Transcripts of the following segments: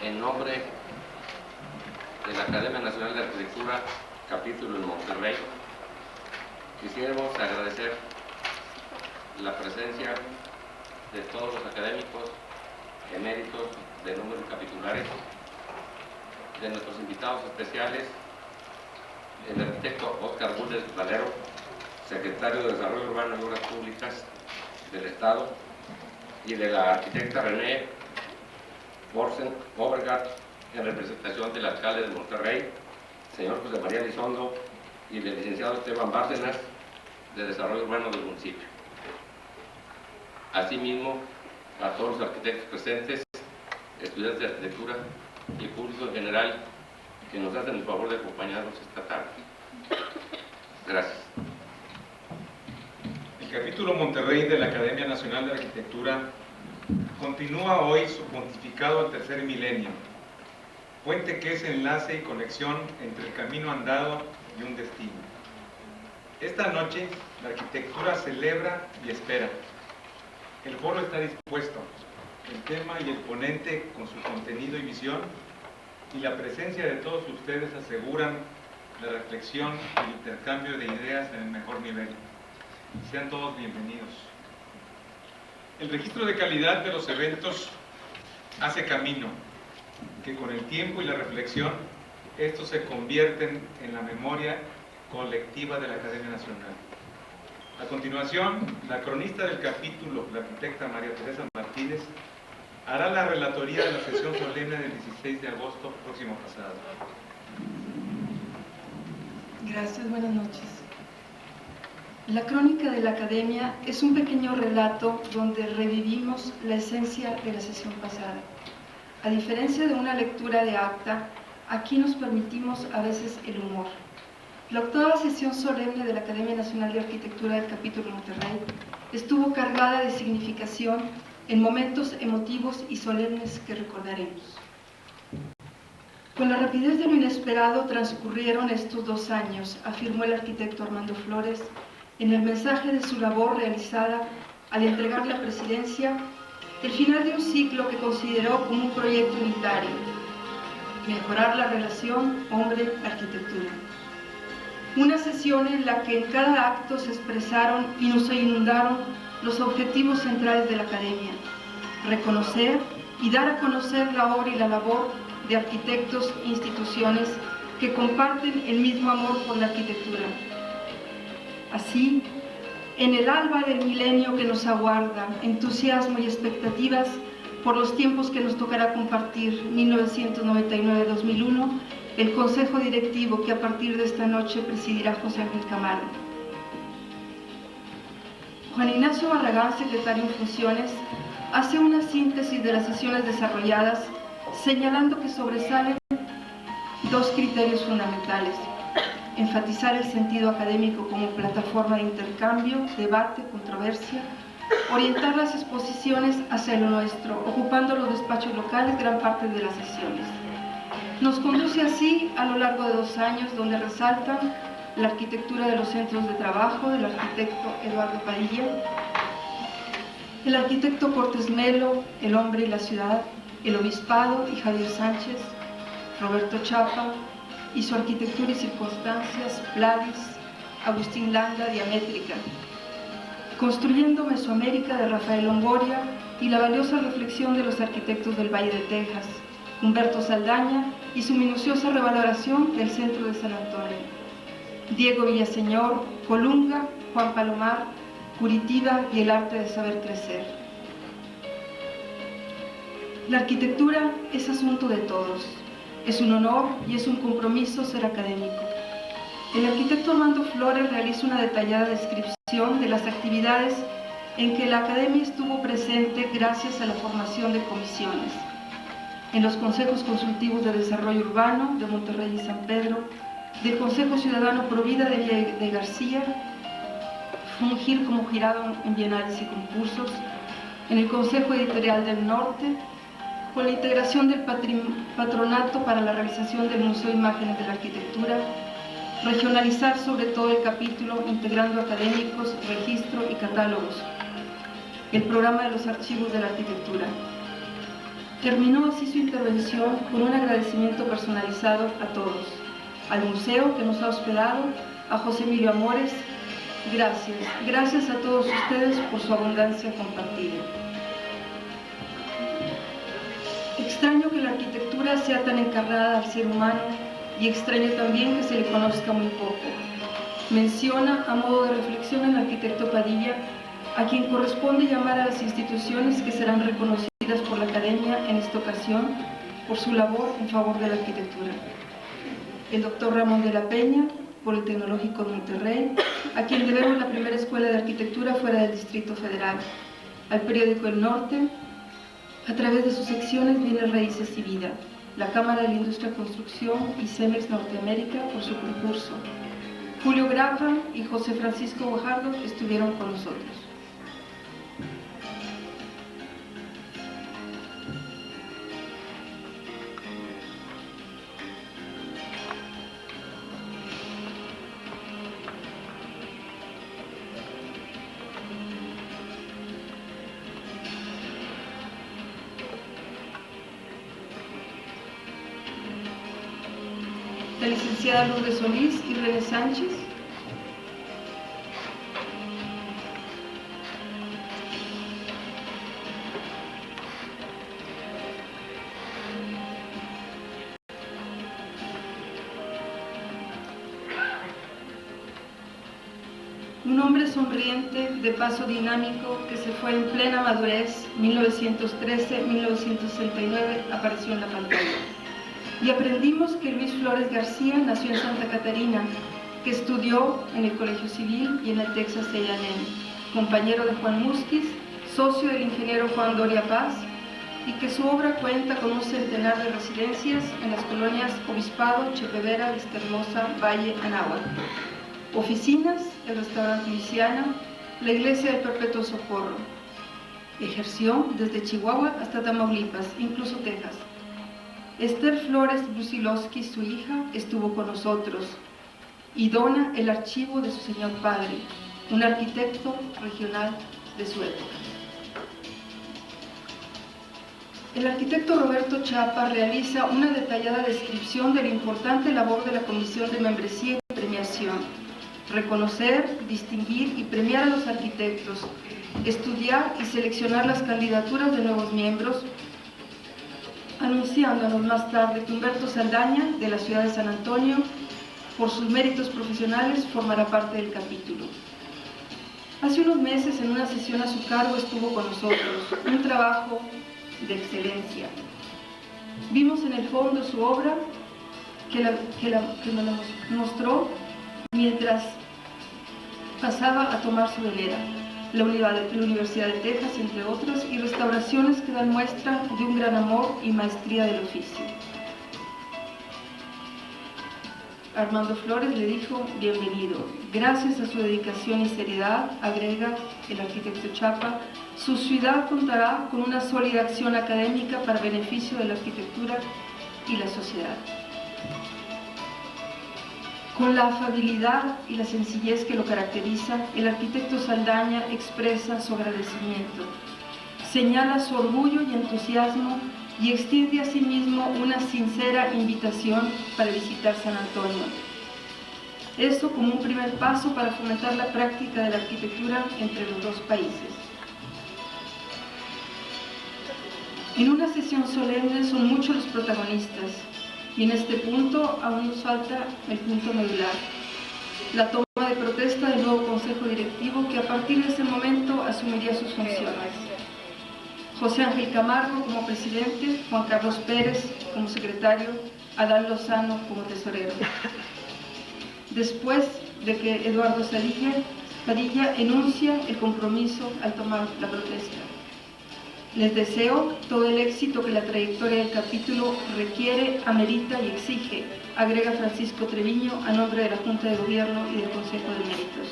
en nombre de la Academia Nacional de Arquitectura, capítulo en Monterrey, quisiéramos agradecer la presencia de todos los académicos, eméritos de números capitulares, de nuestros invitados especiales, el arquitecto Óscar Bulnes Valero, secretario de Desarrollo Urbano y Obras Públicas del Estado, y de la arquitecta René Borsen Overgaard, en representación del alcalde de Monterrey, señor José María Elizondo, y del licenciado Esteban Bárcenas, de Desarrollo Urbano del municipio. Asimismo, a todos los arquitectos presentes, estudiantes de arquitectura y público en general que nos hacen el favor de acompañarnos esta tarde. Gracias. El capítulo Monterrey de la Academia Nacional de Arquitectura continúa hoy su pontificado al tercer milenio, puente que es enlace y conexión entre el camino andado y un destino. Esta noche la arquitectura celebra y espera. El foro está dispuesto, el tema y el ponente con su contenido y visión, y la presencia de todos ustedes aseguran la reflexión y el intercambio de ideas en el mejor nivel. Sean todos bienvenidos. El registro de calidad de los eventos hace camino, que con el tiempo y la reflexión, estos se convierten en la memoria colectiva de la Academia Nacional. A continuación, la cronista del capítulo, la arquitecta María Teresa Martínez, hará la relatoría de la sesión solemne del 16 de agosto próximo pasado. Gracias, buenas noches. La crónica de la Academia es un pequeño relato donde revivimos la esencia de la sesión pasada. A diferencia de una lectura de acta, aquí nos permitimos a veces el humor. La octava sesión solemne de la Academia Nacional de Arquitectura del capítulo Monterrey estuvo cargada de significación en momentos emotivos y solemnes que recordaremos. Con la rapidez de lo inesperado transcurrieron estos 2 años, afirmó el arquitecto Armando Flores en el mensaje de su labor realizada al entregar la presidencia, el final de un ciclo que consideró como un proyecto unitario: mejorar la relación hombre-arquitectura. Una sesión en la que en cada acto se expresaron y nos inundaron los objetivos centrales de la Academia: reconocer y dar a conocer la obra y la labor de arquitectos e instituciones que comparten el mismo amor por la arquitectura. Así, en el alba del milenio que nos aguarda, entusiasmo y expectativas por los tiempos que nos tocará compartir, 1999-2001, el Consejo Directivo que a partir de esta noche presidirá José Ángel Camargo. Juan Ignacio Barragán, secretario en funciones, hace una síntesis de las sesiones desarrolladas, señalando que sobresalen 2 criterios fundamentales: enfatizar el sentido académico como plataforma de intercambio, debate, controversia, orientar las exposiciones hacia lo nuestro, ocupando los despachos locales gran parte de las sesiones. Nos conduce así a lo largo de 2 años, donde resaltan la arquitectura de los centros de trabajo del arquitecto Eduardo Padilla, el arquitecto Cortés Melo, El hombre y la ciudad, el obispado y Javier Sánchez, Roberto Chapa y su arquitectura y circunstancias, Pladis, Agustín Landa, Diamétrica, Construyendo Mesoamérica de Rafael Longoria y la valiosa reflexión de los arquitectos del Valle de Texas, Humberto Saldaña y su minuciosa revaloración del centro de San Antonio, Diego Villaseñor, Colunga, Juan Palomar, Curitiba y el arte de saber crecer. La arquitectura es asunto de todos. Es un honor y es un compromiso ser académico. El arquitecto Armando Flores realiza una detallada descripción de las actividades en que la Academia estuvo presente gracias a la formación de comisiones. En los consejos consultivos de desarrollo urbano de Monterrey y San Pedro, del Consejo Ciudadano Provida de Villa de García, fungir como jurado en bienales y concursos, en el Consejo Editorial del Norte, con la integración del patronato para la realización del Museo de Imágenes de la Arquitectura, regionalizar sobre todo el capítulo integrando académicos, registro y catálogos, el programa de los archivos de la arquitectura. Terminó así su intervención con un agradecimiento personalizado a todos, al museo que nos ha hospedado, a José Emilio Amores. Gracias a todos ustedes por su abundancia compartida. Extraño que la arquitectura sea tan encarnada al ser humano y extraño también que se le conozca muy poco. Menciona a modo de reflexión el arquitecto Padilla, a quien corresponde llamar a las instituciones que serán reconocidas por la Academia en esta ocasión por su labor en favor de la arquitectura. El doctor Ramón de la Peña, por el Tecnológico de Monterrey, a quien debemos la primera escuela de arquitectura fuera del Distrito Federal, al periódico El Norte, a través de sus secciones Bienes Raíces y Vida, la Cámara de la Industria Construcción y Cemex Norteamérica por su concurso. Julio Graham y José Francisco Guajardo estuvieron con nosotros. La licenciada Lourdes Solís y René Sánchez. Un hombre sonriente, de paso dinámico, que se fue en plena madurez, 1913-1969, apareció en la pantalla. Y aprendimos que Luis Flores García nació en Santa Catarina, que estudió en el Colegio Civil y en el Texas A&M, compañero de Juan Musquiz, socio del ingeniero Juan Doria Paz, y que su obra cuenta con un centenar de residencias en las colonias Obispado, Chepevera, Vistahermosa, Valle, Anáhuac, oficinas, el restaurante Luisiana, la iglesia del Perpetuo Socorro. Ejerció desde Chihuahua hasta Tamaulipas, incluso Texas. Esther Flores Brusilowski, su hija, estuvo con nosotros y dona el archivo de su señor padre, un arquitecto regional de su época. El arquitecto Roberto Chapa realiza una detallada descripción de la importante labor de la Comisión de Membresía y Premiación: reconocer, distinguir y premiar a los arquitectos, estudiar y seleccionar las candidaturas de nuevos miembros, anunciándonos más tarde que Humberto Saldaña, de la ciudad de San Antonio, por sus méritos profesionales, formará parte del capítulo. Hace unos meses, en una sesión a su cargo, estuvo con nosotros, un trabajo de excelencia. Vimos en el fondo su obra, que nos la mostró mientras pasaba a tomar su velera, la Universidad de Texas, entre otras, y restauraciones que dan muestra de un gran amor y maestría del oficio. Armando Flores le dijo: bienvenido. Gracias a su dedicación y seriedad, agrega el arquitecto Chapa, su ciudad contará con una sólida acción académica para beneficio de la arquitectura y la sociedad. Con la afabilidad y la sencillez que lo caracteriza, el arquitecto Saldaña expresa su agradecimiento, señala su orgullo y entusiasmo y extiende asimismo una sincera invitación para visitar San Antonio. Esto como un primer paso para fomentar la práctica de la arquitectura entre los dos países. En una sesión solemne son muchos los protagonistas, y en este punto aún nos falta el punto medular: la toma de protesta del nuevo Consejo Directivo, que a partir de ese momento asumiría sus funciones. José Ángel Camargo como presidente, Juan Carlos Pérez como secretario, Adán Lozano como tesorero. Después de que Eduardo Padilla enuncia el compromiso al tomar la protesta. Les deseo todo el éxito que la trayectoria del capítulo requiere, amerita y exige, agrega Francisco Treviño a nombre de la Junta de Gobierno y del Consejo de Méritos.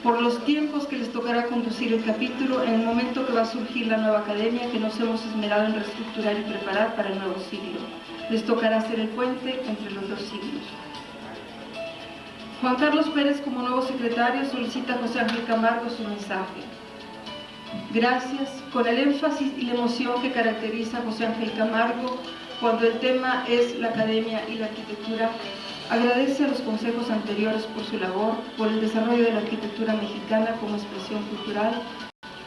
Por los tiempos que les tocará conducir el capítulo en el momento que va a surgir la nueva academia que nos hemos esmerado en reestructurar y preparar para el nuevo siglo. Les tocará ser el puente entre los dos siglos. Juan Carlos Pérez, como nuevo secretario, solicita a José Ángel Camargo su mensaje. Gracias, con el énfasis y la emoción que caracteriza a José Ángel Camargo cuando el tema es la academia y la arquitectura, agradece a los consejos anteriores por su labor, por el desarrollo de la arquitectura mexicana como expresión cultural,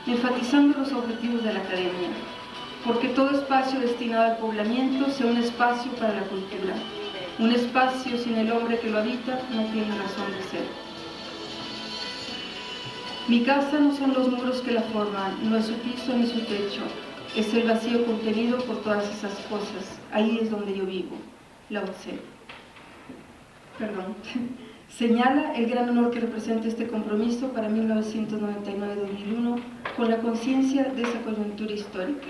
enfatizando los objetivos de la academia, porque todo espacio destinado al poblamiento sea un espacio para la cultura. Un espacio sin el hombre que lo habita no tiene razón de ser. Mi casa no son los muros que la forman, no es su piso ni su techo, es el vacío contenido por todas esas cosas. Ahí es donde yo vivo. Lao Tse. Señala el gran honor que representa este compromiso para 1999-2001 con la conciencia de esa coyuntura histórica.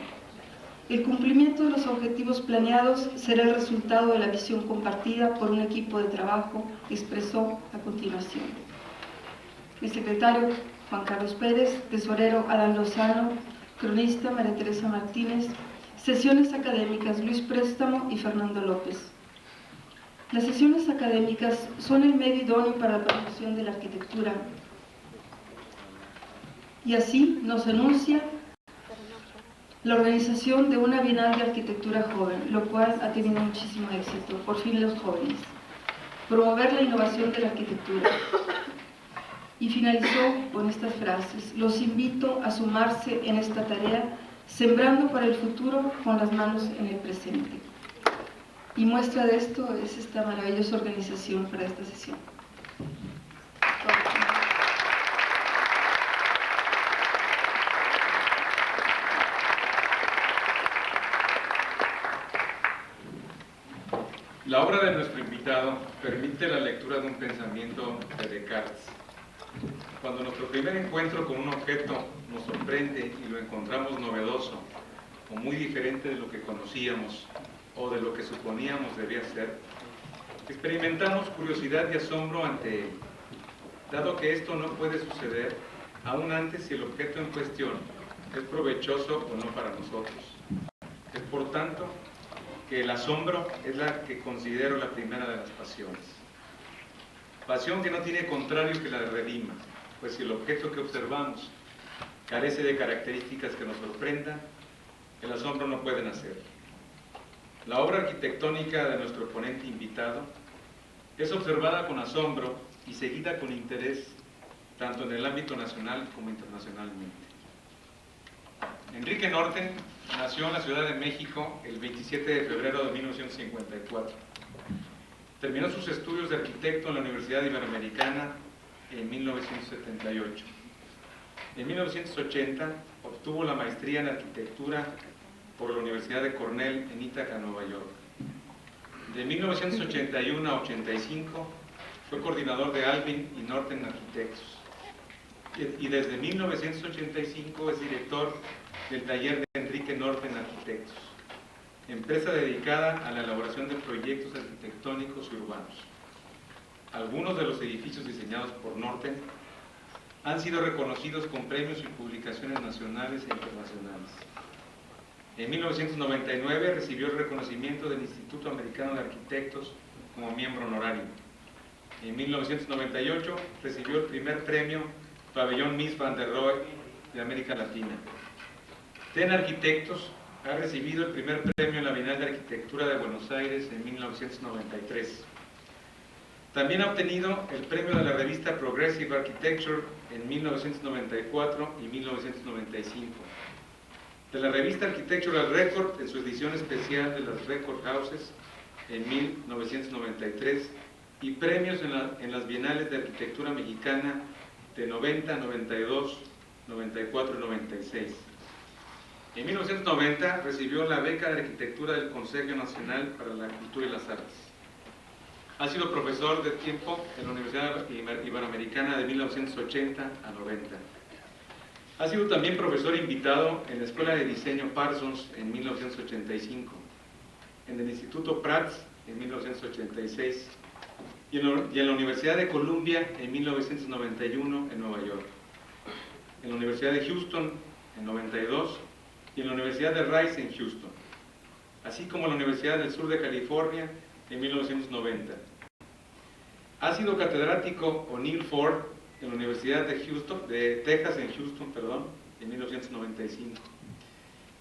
El cumplimiento de los objetivos planeados será el resultado de la visión compartida por un equipo de trabajo, expresó a continuación. El secretario Juan Carlos Pérez, tesorero Adán Lozano, cronista María Teresa Martínez, sesiones académicas Luis Préstamo y Fernando López. Las sesiones académicas son el medio idóneo para la promoción de la arquitectura y así nos anuncia la organización de una Bienal de Arquitectura Joven, lo cual ha tenido muchísimo éxito, por fin los jóvenes. Promover la innovación de la arquitectura. Y finalizó con estas frases: los invito a sumarse en esta tarea, sembrando para el futuro con las manos en el presente. Y muestra de esto es esta maravillosa organización para esta sesión. La obra de nuestro invitado permite la lectura de un pensamiento de Descartes. Cuando nuestro primer encuentro con un objeto nos sorprende y lo encontramos novedoso o muy diferente de lo que conocíamos o de lo que suponíamos debía ser, experimentamos curiosidad y asombro ante él, dado que esto no puede suceder aún antes si el objeto en cuestión es provechoso o no para nosotros. Es por tanto que el asombro es la que considero la primera de las pasiones. Pasión que no tiene contrario que la redima, pues si el objeto que observamos carece de características que nos sorprendan, el asombro no puede nacer. La obra arquitectónica de nuestro ponente invitado es observada con asombro y seguida con interés, tanto en el ámbito nacional como internacionalmente. Enrique Norten nació en la Ciudad de México el 27 de febrero de 1954. Terminó sus estudios de arquitecto en la Universidad Iberoamericana en 1978. En 1980 obtuvo la maestría en arquitectura por la Universidad de Cornell en Ítaca, Nueva York. De 1981 a 85 fue coordinador de Alvin y Norten Arquitectos. Y desde 1985 es director del taller de Enrique Norten Arquitectos, empresa dedicada a la elaboración de proyectos arquitectónicos y urbanos. Algunos de los edificios diseñados por Norten han sido reconocidos con premios y publicaciones nacionales e internacionales. En 1999 recibió el reconocimiento del Instituto Americano de Arquitectos como miembro honorario. En 1998 recibió el primer premio Pabellón Mies van der Rohe de América Latina. TEN Arquitectos ha recibido el primer premio en la Bienal de Arquitectura de Buenos Aires en 1993. También ha obtenido el premio de la revista Progressive Architecture en 1994 y 1995. De la revista Architectural Record en su edición especial de las Record Houses en 1993 y premios en las Bienales de Arquitectura Mexicana de 90, 92, 94 y 96. En 1990 recibió la beca de Arquitectura del Consejo Nacional para la Cultura y las Artes. Ha sido profesor de tiempo en la Universidad Iberoamericana de 1980 a 90. Ha sido también profesor invitado en la Escuela de Diseño Parsons en 1985, en el Instituto Prats en 1986 y en la Universidad de Columbia en 1991 en Nueva York, en la Universidad de Houston en 92 y en la Universidad de Rice en Houston, así como en la Universidad del Sur de California en 1990. Ha sido catedrático O'Neill Ford en la Universidad de Texas en Houston, en 1995.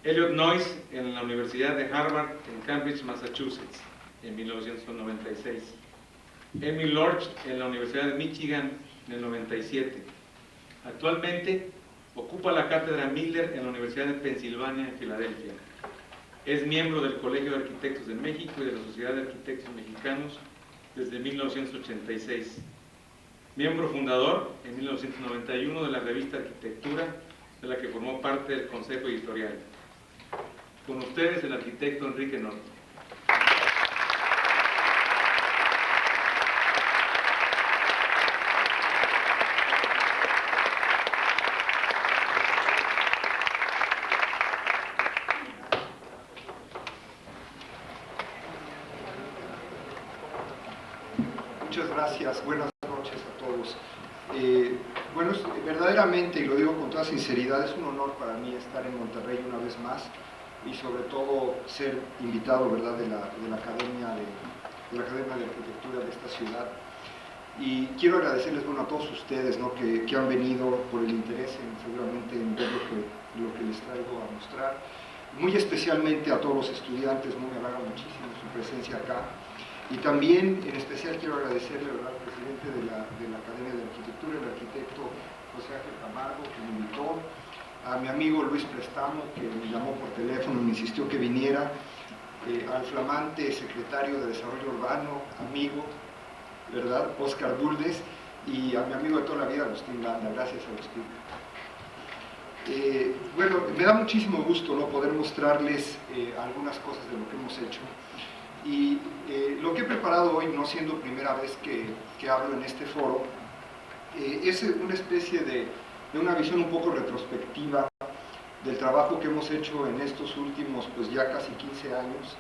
Elliot Noyes en la Universidad de Harvard en Cambridge, Massachusetts, en 1996. Emil Lorch en la Universidad de Michigan en el 97. Actualmente ocupa la cátedra Miller en la Universidad de Pensilvania en Filadelfia. Es miembro del Colegio de Arquitectos de México y de la Sociedad de Arquitectos Mexicanos desde 1986. Miembro fundador en 1991 de la revista Arquitectura, de la que formó parte del Consejo Editorial. Con ustedes el arquitecto Enrique Norton. Muchas gracias, buenas noches a todos. Bueno, verdaderamente, y lo digo con toda sinceridad, es un honor para mí estar en Monterrey una vez más y sobre todo ser invitado, ¿verdad?, de la Academia de Arquitectura de esta ciudad. Y quiero agradecerles, bueno, a todos ustedes, ¿no?, que han venido por el interés seguramente en ver lo que les traigo a mostrar. Muy especialmente a todos los estudiantes, ¿no?, me halaga muchísimo su presencia acá. Y también, en especial, quiero agradecerle, ¿verdad?, al presidente de la Academia de Arquitectura, el arquitecto José Ángel Camargo, que me invitó, a mi amigo Luis Prestamo, que me llamó por teléfono y me insistió que viniera, al flamante secretario de Desarrollo Urbano, amigo, ¿verdad?, Óscar Buldes, y a mi amigo de toda la vida, Agustín Landa. Gracias, Agustín. Bueno, me da muchísimo gusto, ¿no?, poder mostrarles algunas cosas de lo que hemos hecho. Y lo que he preparado hoy, no siendo primera vez que hablo en este foro, es una especie de una visión un poco retrospectiva del trabajo que hemos hecho en estos últimos, pues ya casi 15 años,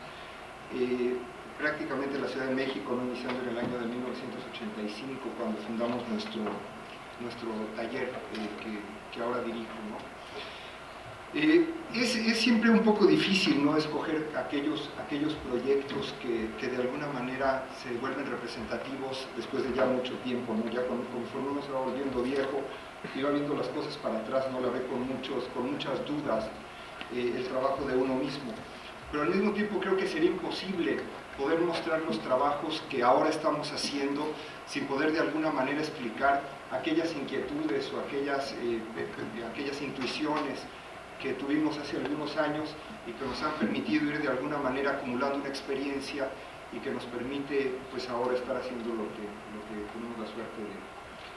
prácticamente en la Ciudad de México, ¿no?, iniciando en el año de 1985, cuando fundamos nuestro taller que ahora dirijo, ¿no? Es siempre un poco difícil, ¿no?, escoger aquellos proyectos que de alguna manera se vuelven representativos después de ya mucho tiempo, ¿no? Ya conforme uno se va volviendo viejo y va viendo las cosas para atrás, no la ve con muchas dudas el trabajo de uno mismo. Pero al mismo tiempo creo que sería imposible poder mostrar los trabajos que ahora estamos haciendo sin poder de alguna manera explicar aquellas inquietudes o aquellas intuiciones que tuvimos hace algunos años y que nos han permitido ir de alguna manera acumulando una experiencia y que nos permite, pues, ahora estar haciendo lo que tenemos la suerte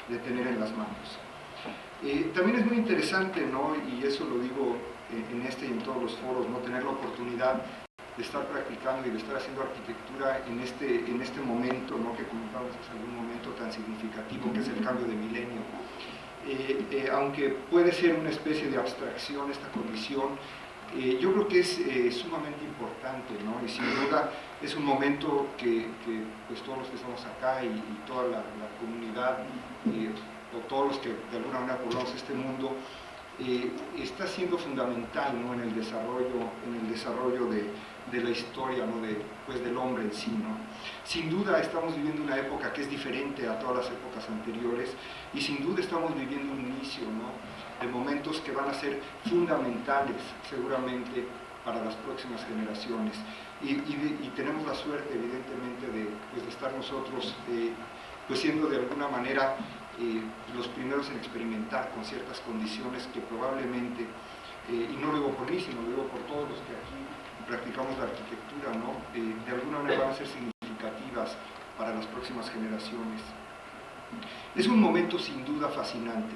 de tener en las manos. También es muy interesante, ¿no?, y eso lo digo en este y en todos los foros, ¿no?, tener la oportunidad de estar practicando y de estar haciendo arquitectura en este momento, ¿no?, que comentamos hace algún momento tan significativo que es el cambio de milenio. Aunque puede ser una especie de abstracción esta condición, yo creo que es sumamente importante, ¿no?, y sin duda es un momento que pues todos los que estamos acá y toda la comunidad, o todos los que de alguna manera poblamos este mundo, está siendo fundamental, ¿no?, en el desarrollo de la historia, ¿no?, del hombre en sí, ¿no? Sin duda estamos viviendo una época que es diferente a todas las épocas anteriores y sin duda estamos viviendo un inicio, ¿no?, de momentos que van a ser fundamentales seguramente para las próximas generaciones y tenemos la suerte evidentemente de estar nosotros pues siendo de alguna manera los primeros en experimentar con ciertas condiciones que probablemente, y no lo digo por mí, sino lo digo por todos los que aquí practicamos la arquitectura, ¿no?, de alguna manera van a ser significativas para las próximas generaciones. Es un momento sin duda fascinante.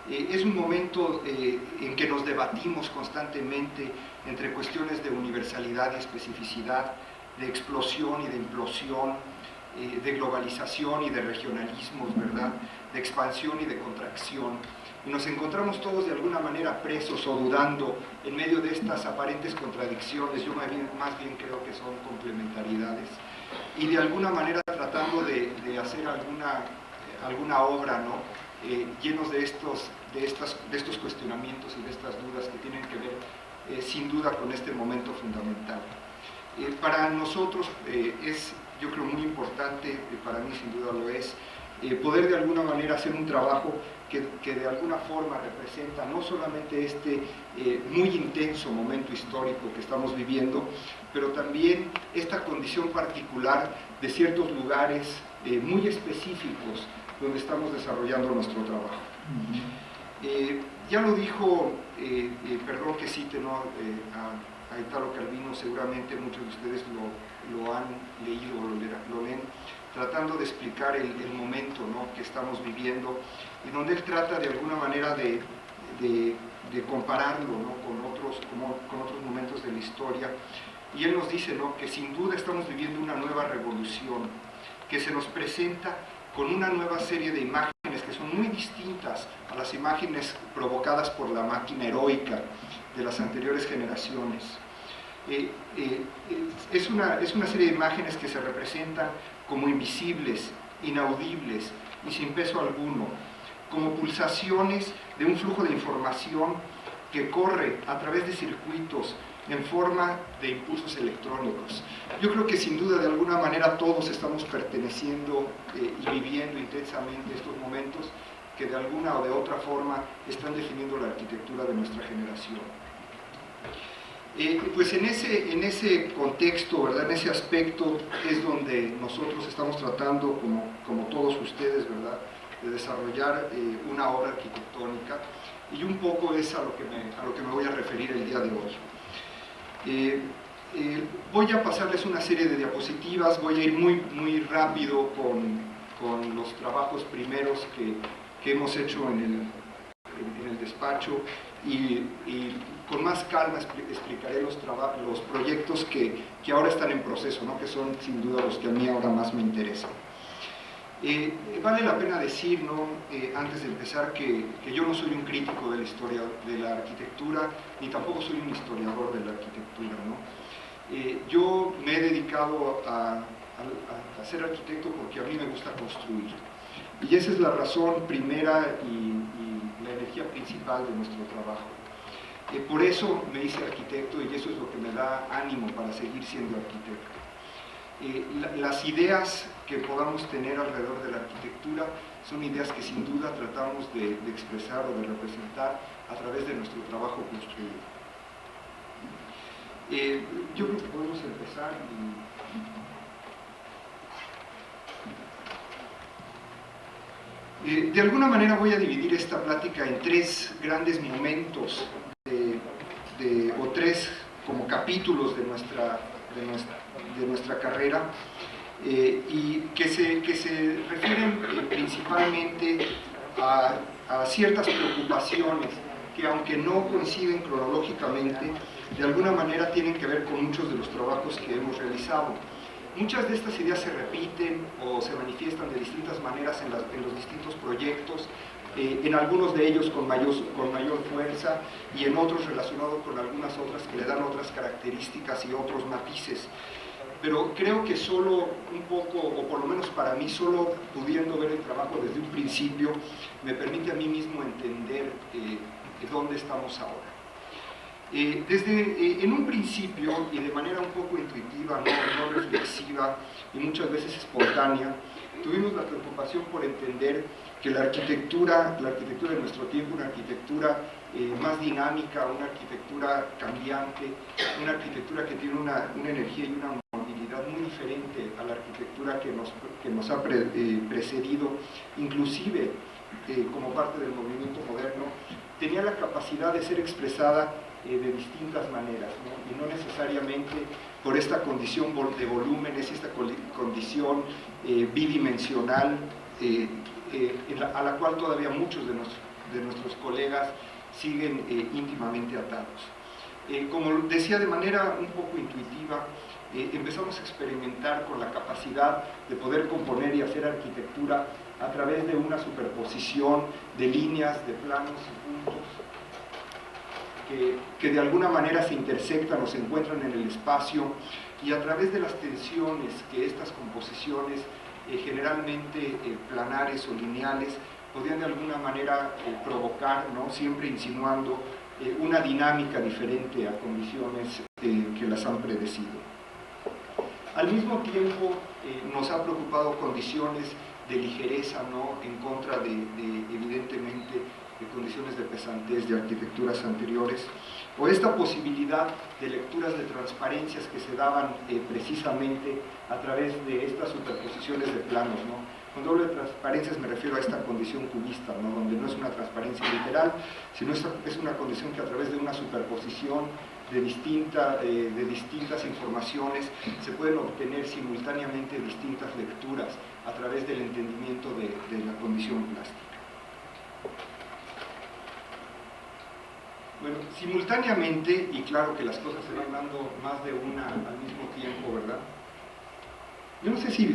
Es un momento en que nos debatimos constantemente entre cuestiones de universalidad y especificidad, de explosión y de implosión, de globalización y de regionalismos, ¿verdad?, de expansión y de contracción. Y nos encontramos todos de alguna manera presos o dudando en medio de estas aparentes contradicciones. Yo más bien creo que son complementariedades. Y de alguna manera tratando de hacer alguna obra, ¿no?, llenos de estos cuestionamientos y de estas dudas que tienen que ver sin duda con este momento fundamental. Para nosotros es, yo creo, muy importante, para mí sin duda lo es, poder de alguna manera hacer un trabajo que de alguna forma representa no solamente este muy intenso momento histórico que estamos viviendo, pero también esta condición particular de ciertos lugares muy específicos donde estamos desarrollando nuestro trabajo. Ya lo dijo, perdón que cite, ¿no? A Italo Calvino, seguramente muchos de ustedes lo han leído o lo leen, tratando de explicar el momento, ¿no?, que estamos viviendo, y donde él trata de alguna manera de compararlo, ¿no?, con otros momentos de la historia, y él nos dice, ¿no?, que sin duda estamos viviendo una nueva revolución, que se nos presenta con una nueva serie de imágenes que son muy distintas a las imágenes provocadas por la máquina heroica de las anteriores generaciones. Es una serie de imágenes que se representan como invisibles, inaudibles y sin peso alguno, como pulsaciones de un flujo de información que corre a través de circuitos en forma de impulsos electrónicos. Yo creo que sin duda de alguna manera todos estamos perteneciendo y viviendo intensamente estos momentos que de alguna o de otra forma están definiendo la arquitectura de nuestra generación. Pues en ese contexto, ¿verdad?, en ese aspecto es donde nosotros estamos tratando, como todos ustedes, ¿verdad?, de desarrollar una obra arquitectónica, y un poco es a lo que me voy a referir el día de hoy. Voy a pasarles una serie de diapositivas, voy a ir muy rápido con los trabajos primeros que hemos hecho en el despacho, y con más calma explicaré los proyectos que ahora están en proceso, ¿no?, que son sin duda los que a mí ahora más me interesan. Vale la pena decir, ¿no?, antes de empezar, que yo no soy un crítico de la historia de la arquitectura, ni tampoco soy un historiador de la arquitectura, ¿no? Yo me he dedicado a ser arquitecto porque a mí me gusta construir, y esa es la razón primera y la energía principal de nuestro trabajo. Por eso me hice arquitecto, y eso es lo que me da ánimo para seguir siendo arquitecto. Las ideas que podamos tener alrededor de la arquitectura son ideas que sin duda tratamos de expresar o de representar a través de nuestro trabajo construido. Yo creo que podemos empezar. De alguna manera voy a dividir esta plática en tres grandes momentos o tres como capítulos de nuestra carrera, y que se refieren principalmente a ciertas preocupaciones que, aunque no coinciden cronológicamente, de alguna manera tienen que ver con muchos de los trabajos que hemos realizado. Muchas de estas ideas se repiten o se manifiestan de distintas maneras en los distintos proyectos, en algunos de ellos con mayor fuerza, y en otros relacionados con algunas otras que le dan otras características y otros matices. Pero creo que solo un poco, o por lo menos para mí, solo pudiendo ver el trabajo desde un principio, me permite a mí mismo entender dónde estamos ahora. En un principio, y de manera un poco intuitiva, no reflexiva y muchas veces espontánea, tuvimos la preocupación por entender que la arquitectura de nuestro tiempo, una arquitectura más dinámica, una arquitectura cambiante, una arquitectura que tiene una energía y una movilidad muy diferente a la arquitectura que nos ha precedido, inclusive como parte del movimiento moderno, tenía la capacidad de ser expresada de distintas maneras, ¿no? Y no necesariamente por esta condición de volúmenes, esta condición bidimensional a la cual todavía muchos de nuestros colegas siguen íntimamente atados. Como decía, de manera un poco intuitiva, empezamos a experimentar con la capacidad de poder componer y hacer arquitectura a través de una superposición de líneas, de planos y puntos que de alguna manera se intersectan o se encuentran en el espacio, y a través de las tensiones que estas composiciones generalmente planares o lineales podían de alguna manera provocar, ¿no?, siempre insinuando una dinámica diferente a condiciones que las han predecido. Al mismo tiempo nos ha preocupado condiciones ligereza, ¿no?, en contra de evidentemente, de condiciones de pesantez de arquitecturas anteriores, o esta posibilidad de lecturas de transparencias que se daban precisamente a través de estas superposiciones de planos, ¿no? Cuando hablo de transparencias me refiero a esta condición cubista, ¿no?, donde no es una transparencia literal, sino es una condición que a través de una superposición de distintas informaciones se pueden obtener simultáneamente distintas lecturas a través del entendimiento de la condición plástica. Bueno, simultáneamente, y claro que las cosas se van dando más de una al mismo tiempo, ¿verdad? Yo no sé si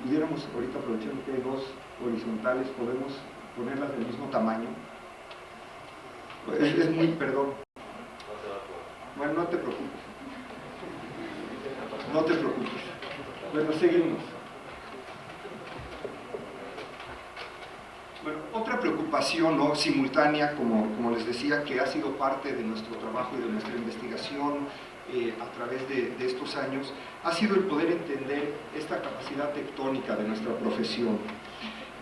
pudiéramos, ahorita aprovechando que hay dos horizontales, podemos ponerlas del mismo tamaño. Es muy, perdón. Bueno, no te preocupes. No te preocupes. Bueno, seguimos. Bueno, otra preocupación, ¿no?, simultánea, como les decía, que ha sido parte de nuestro trabajo y de nuestra investigación a través de estos años, ha sido el poder entender esta capacidad tectónica de nuestra profesión.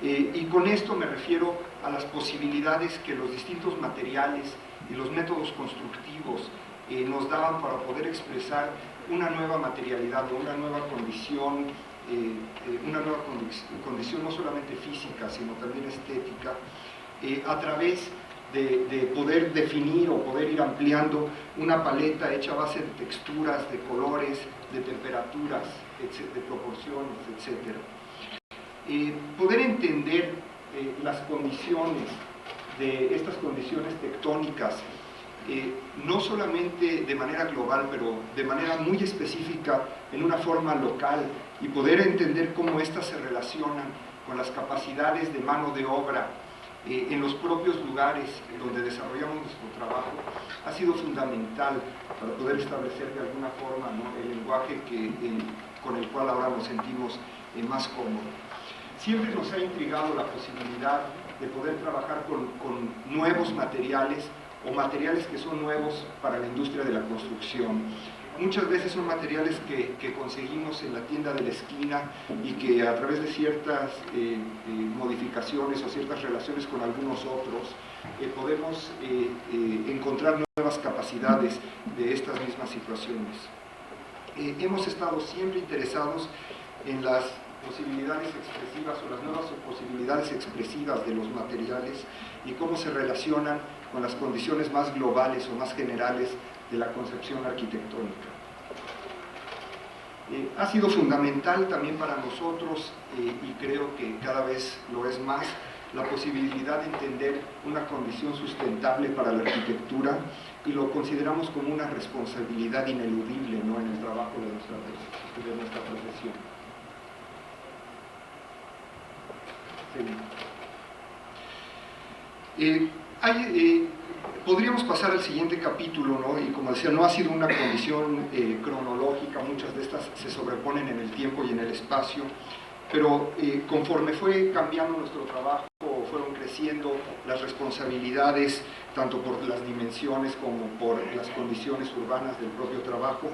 Y con esto me refiero a las posibilidades que los distintos materiales y los métodos constructivos nos daban para poder expresar una nueva materialidad o una nueva condición no solamente física, sino también estética, a través de poder definir o poder ir ampliando una paleta hecha a base de texturas, de colores, de temperaturas, de proporciones, etc. Poder entender las condiciones de estas condiciones tectónicas, no solamente de manera global, pero de manera muy específica en una forma local, y poder entender cómo éstas se relacionan con las capacidades de mano de obra en los propios lugares donde desarrollamos nuestro trabajo, ha sido fundamental para poder establecer de alguna forma, ¿no?, el lenguaje con el cual ahora nos sentimos más cómodos. Siempre nos ha intrigado la posibilidad de poder trabajar con nuevos materiales o materiales que son nuevos para la industria de la construcción. Muchas veces son materiales que conseguimos en la tienda de la esquina y que a través de ciertas modificaciones o ciertas relaciones con algunos otros podemos encontrar nuevas capacidades de estas mismas situaciones. Hemos estado siempre interesados en las posibilidades expresivas o las nuevas posibilidades expresivas de los materiales y cómo se relacionan con las condiciones más globales o más generales de la concepción arquitectónica. Ha sido fundamental también para nosotros, y creo que cada vez lo es más, la posibilidad de entender una condición sustentable para la arquitectura, y lo consideramos como una responsabilidad ineludible, ¿no?, en el trabajo de nuestra profesión. Podríamos pasar al siguiente capítulo, ¿no? Y como decía, no ha sido una condición cronológica, muchas de estas se sobreponen en el tiempo y en el espacio, pero conforme fue cambiando nuestro trabajo, fueron creciendo las responsabilidades, tanto por las dimensiones como por las condiciones urbanas del propio trabajo,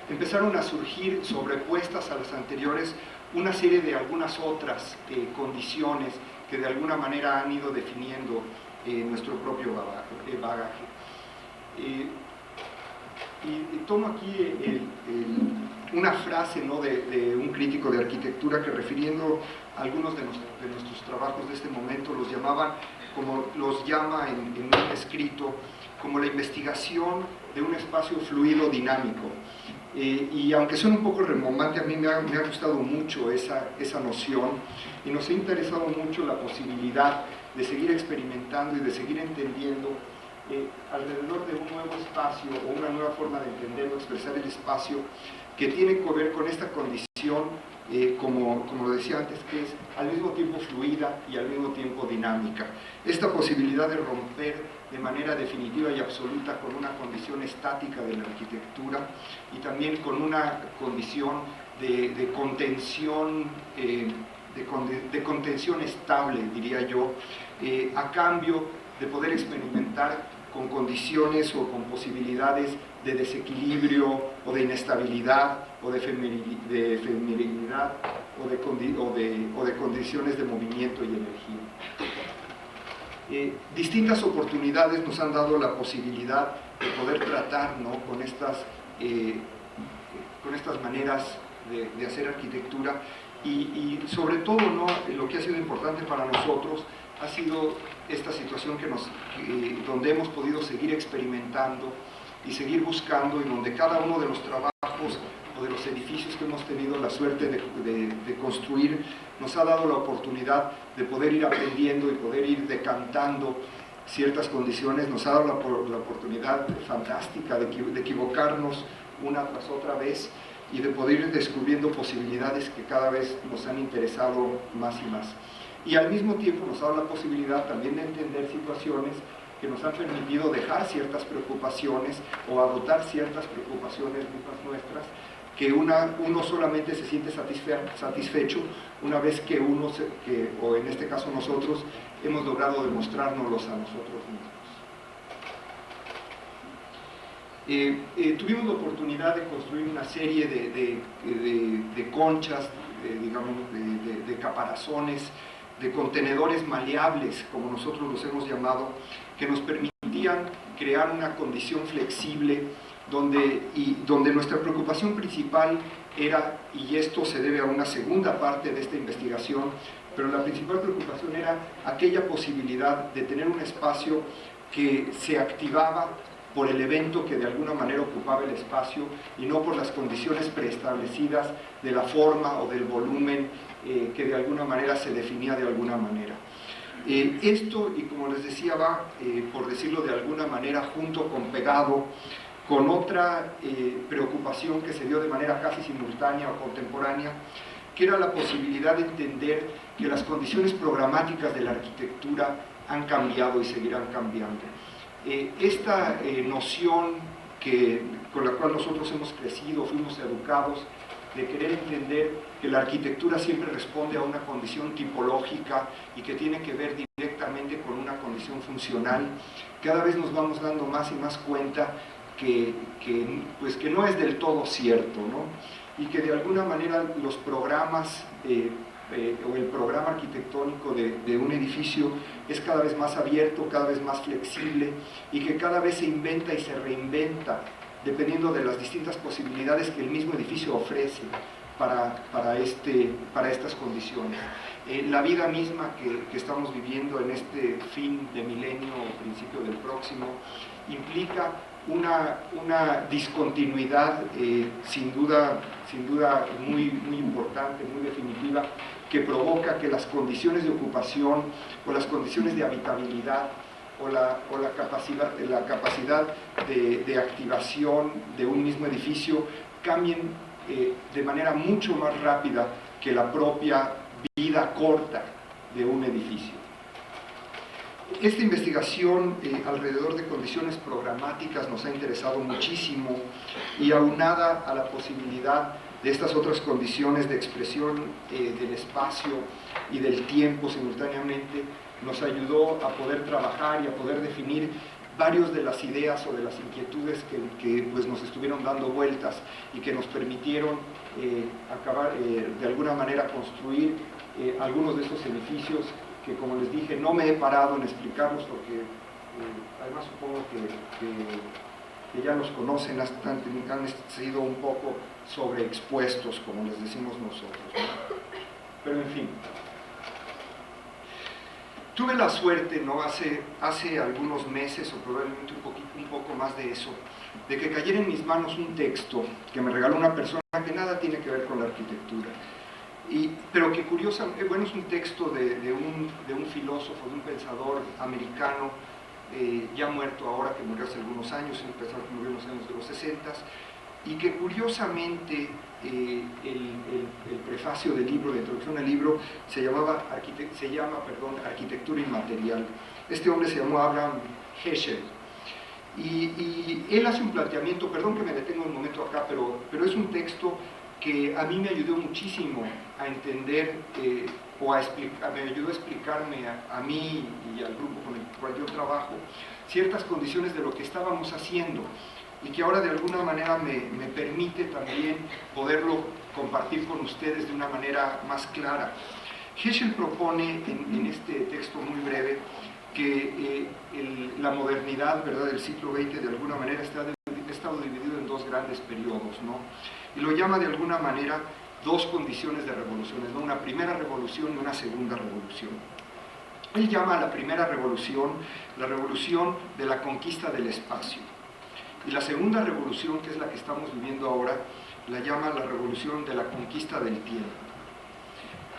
empezaron a surgir, sobrepuestas a las anteriores, una serie de algunas otras condiciones que de alguna manera han ido definiendo nuestro propio bagaje. Y tomo aquí una frase, ¿no?, de un crítico de arquitectura que, refiriendo a algunos de nuestros trabajos de este momento, los llama en un escrito como la investigación de un espacio fluido dinámico. Y aunque suena un poco rembombante, a mí me ha gustado mucho esa noción, y nos ha interesado mucho la posibilidad de seguir experimentando y de seguir entendiendo alrededor de un nuevo espacio o una nueva forma de entender o expresar el espacio, que tiene que ver con esta condición, como lo decía antes, que es al mismo tiempo fluida y al mismo tiempo dinámica. Esta posibilidad de romper de manera definitiva y absoluta con una condición estática de la arquitectura, y también con una condición de contención, de contención estable, diría yo, a cambio de poder experimentar con condiciones o con posibilidades de desequilibrio o de inestabilidad o de efemeridad o de condiciones de movimiento y energía. Distintas oportunidades nos han dado la posibilidad de poder tratar, ¿no?, con estas maneras de hacer arquitectura y sobre todo, ¿no?, lo que ha sido importante para nosotros ha sido esta situación donde hemos podido seguir experimentando y seguir buscando, y donde cada uno de los trabajos o de los edificios que hemos tenido la suerte de construir nos ha dado la oportunidad de poder ir aprendiendo y poder ir decantando ciertas condiciones, nos ha dado la oportunidad fantástica de equivocarnos una tras otra vez y de poder ir descubriendo posibilidades que cada vez nos han interesado más y más. Y al mismo tiempo nos ha dado la posibilidad también de entender situaciones que nos han permitido dejar ciertas preocupaciones o agotar ciertas preocupaciones mismas nuestras, que uno solamente se siente satisfecho una vez que o en este caso nosotros, hemos logrado demostrárnoslos a nosotros mismos. Tuvimos la oportunidad de construir una serie de conchas, digamos, de caparazones, de contenedores maleables, como nosotros los hemos llamado, que nos permitían crear una condición flexible donde nuestra preocupación principal era, y esto se debe a una segunda parte de esta investigación, pero la principal preocupación era aquella posibilidad de tener un espacio que se activaba por el evento que de alguna manera ocupaba el espacio y no por las condiciones preestablecidas de la forma o del volumen que de alguna manera se definía de alguna manera. Esto, y como les decía, va, por decirlo de alguna manera, junto con pegado con otra preocupación que se dio de manera casi simultánea o contemporánea, que era la posibilidad de entender que las condiciones programáticas de la arquitectura han cambiado y seguirán cambiando. Esta noción con la cual nosotros hemos crecido, fuimos educados, de querer entender que la arquitectura siempre responde a una condición tipológica y que tiene que ver directamente con una condición funcional, cada vez nos vamos dando más y más cuenta que no es del todo cierto, ¿no? Y que de alguna manera los programas o el programa arquitectónico de un edificio es cada vez más abierto, cada vez más flexible y que cada vez se inventa y se reinventa dependiendo de las distintas posibilidades que el mismo edificio ofrece para estas condiciones. La vida misma que estamos viviendo en este fin de milenio o principio del próximo implica una discontinuidad sin duda muy importante, muy definitiva, que provoca que las condiciones de ocupación o las condiciones de habitabilidad o la capacidad de activación de un mismo edificio cambien de manera mucho más rápida que la propia vida corta de un edificio. Esta investigación alrededor de condiciones programáticas nos ha interesado muchísimo y aunada a la posibilidad de estas otras condiciones de expresión del espacio y del tiempo simultáneamente, nos ayudó a poder trabajar y a poder definir varias de las ideas o de las inquietudes que pues, nos estuvieron dando vueltas y que nos permitieron acabar de alguna manera construir algunos de estos edificios que, como les dije, no me he parado en explicarlos porque además supongo que ya los conocen, han sido un poco sobreexpuestos, como les decimos nosotros, ¿no? Pero en fin. Tuve la suerte, ¿no?, hace algunos meses, o probablemente un poco más de eso, de que cayera en mis manos un texto que me regaló una persona que nada tiene que ver con la arquitectura. Pero que curiosamente, bueno, es un texto de un filósofo, de un pensador americano, ya muerto ahora, que murió hace algunos años, un pensador que murió en los años de los 60s, y que curiosamente el prefacio del libro, la introducción al libro, se llama Arquitectura Inmaterial. Este hombre se llamó Abraham Heschel. Y él hace un planteamiento, perdón que me detenga un momento acá, pero es un texto que a mí me ayudó muchísimo a entender me ayudó a explicarme a mí y al grupo con el cual yo trabajo ciertas condiciones de lo que estábamos haciendo y que ahora de alguna manera me permite también poderlo compartir con ustedes de una manera más clara. Heschel propone en este texto muy breve que la modernidad, ¿verdad?, del siglo XX de alguna manera ha estado dividido en dos grandes periodos, ¿no? Y lo llama de alguna manera dos condiciones de revoluciones, ¿no? Una primera revolución y una segunda revolución. Él llama a la primera revolución la revolución de la conquista del espacio. Y la segunda revolución, que es la que estamos viviendo ahora, la llama la revolución de la conquista del tiempo.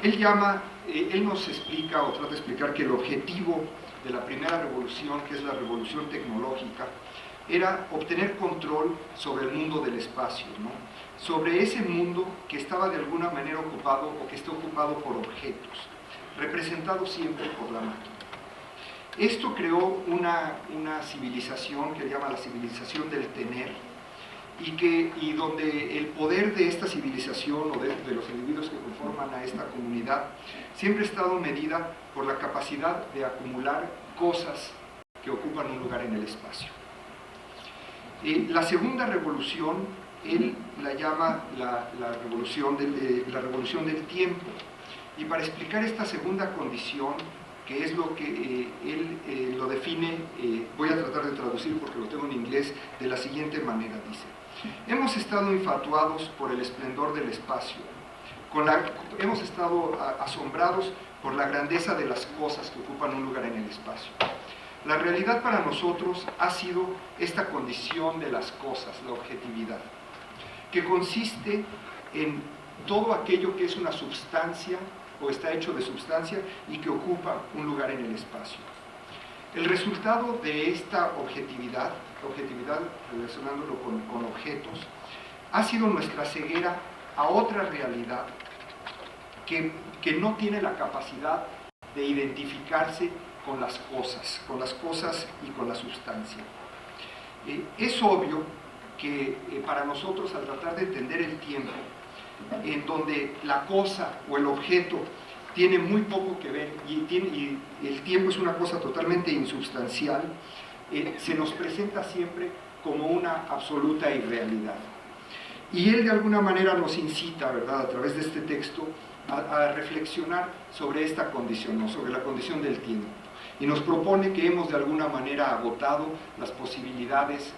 Él nos explica o trata de explicar que el objetivo de la primera revolución, que es la revolución tecnológica, era obtener control sobre el mundo del espacio, ¿no? Sobre ese mundo que estaba de alguna manera ocupado o que está ocupado por objetos, representados siempre por la máquina. Esto creó una civilización que llama la civilización del tener, y donde el poder de esta civilización o de los individuos que conforman a esta comunidad siempre ha estado medida por la capacidad de acumular cosas que ocupan un lugar en el espacio. La segunda revolución, él la llama la revolución del tiempo, y para explicar esta segunda condición, que es lo que él lo define, voy a tratar de traducir porque lo tengo en inglés, de la siguiente manera, dice: hemos estado infatuados por el esplendor del espacio, hemos estado asombrados por la grandeza de las cosas que ocupan un lugar en el espacio. La realidad para nosotros ha sido esta condición de las cosas, la objetividad, que consiste en todo aquello que es una substancia o está hecho de substancia y que ocupa un lugar en el espacio. El resultado de esta objetividad relacionándolo con objetos, ha sido nuestra ceguera a otra realidad que no tiene la capacidad de identificarse con las cosas y con la sustancia. Es obvio que para nosotros, al tratar de entender el tiempo, en donde la cosa o el objeto tiene muy poco que ver y el tiempo es una cosa totalmente insubstancial, se nos presenta siempre como una absoluta irrealidad. Y él de alguna manera nos incita, ¿verdad?, a través de este texto, a reflexionar sobre esta condición, ¿no?, sobre la condición del tiempo. Y nos propone que hemos de alguna manera agotado las posibilidades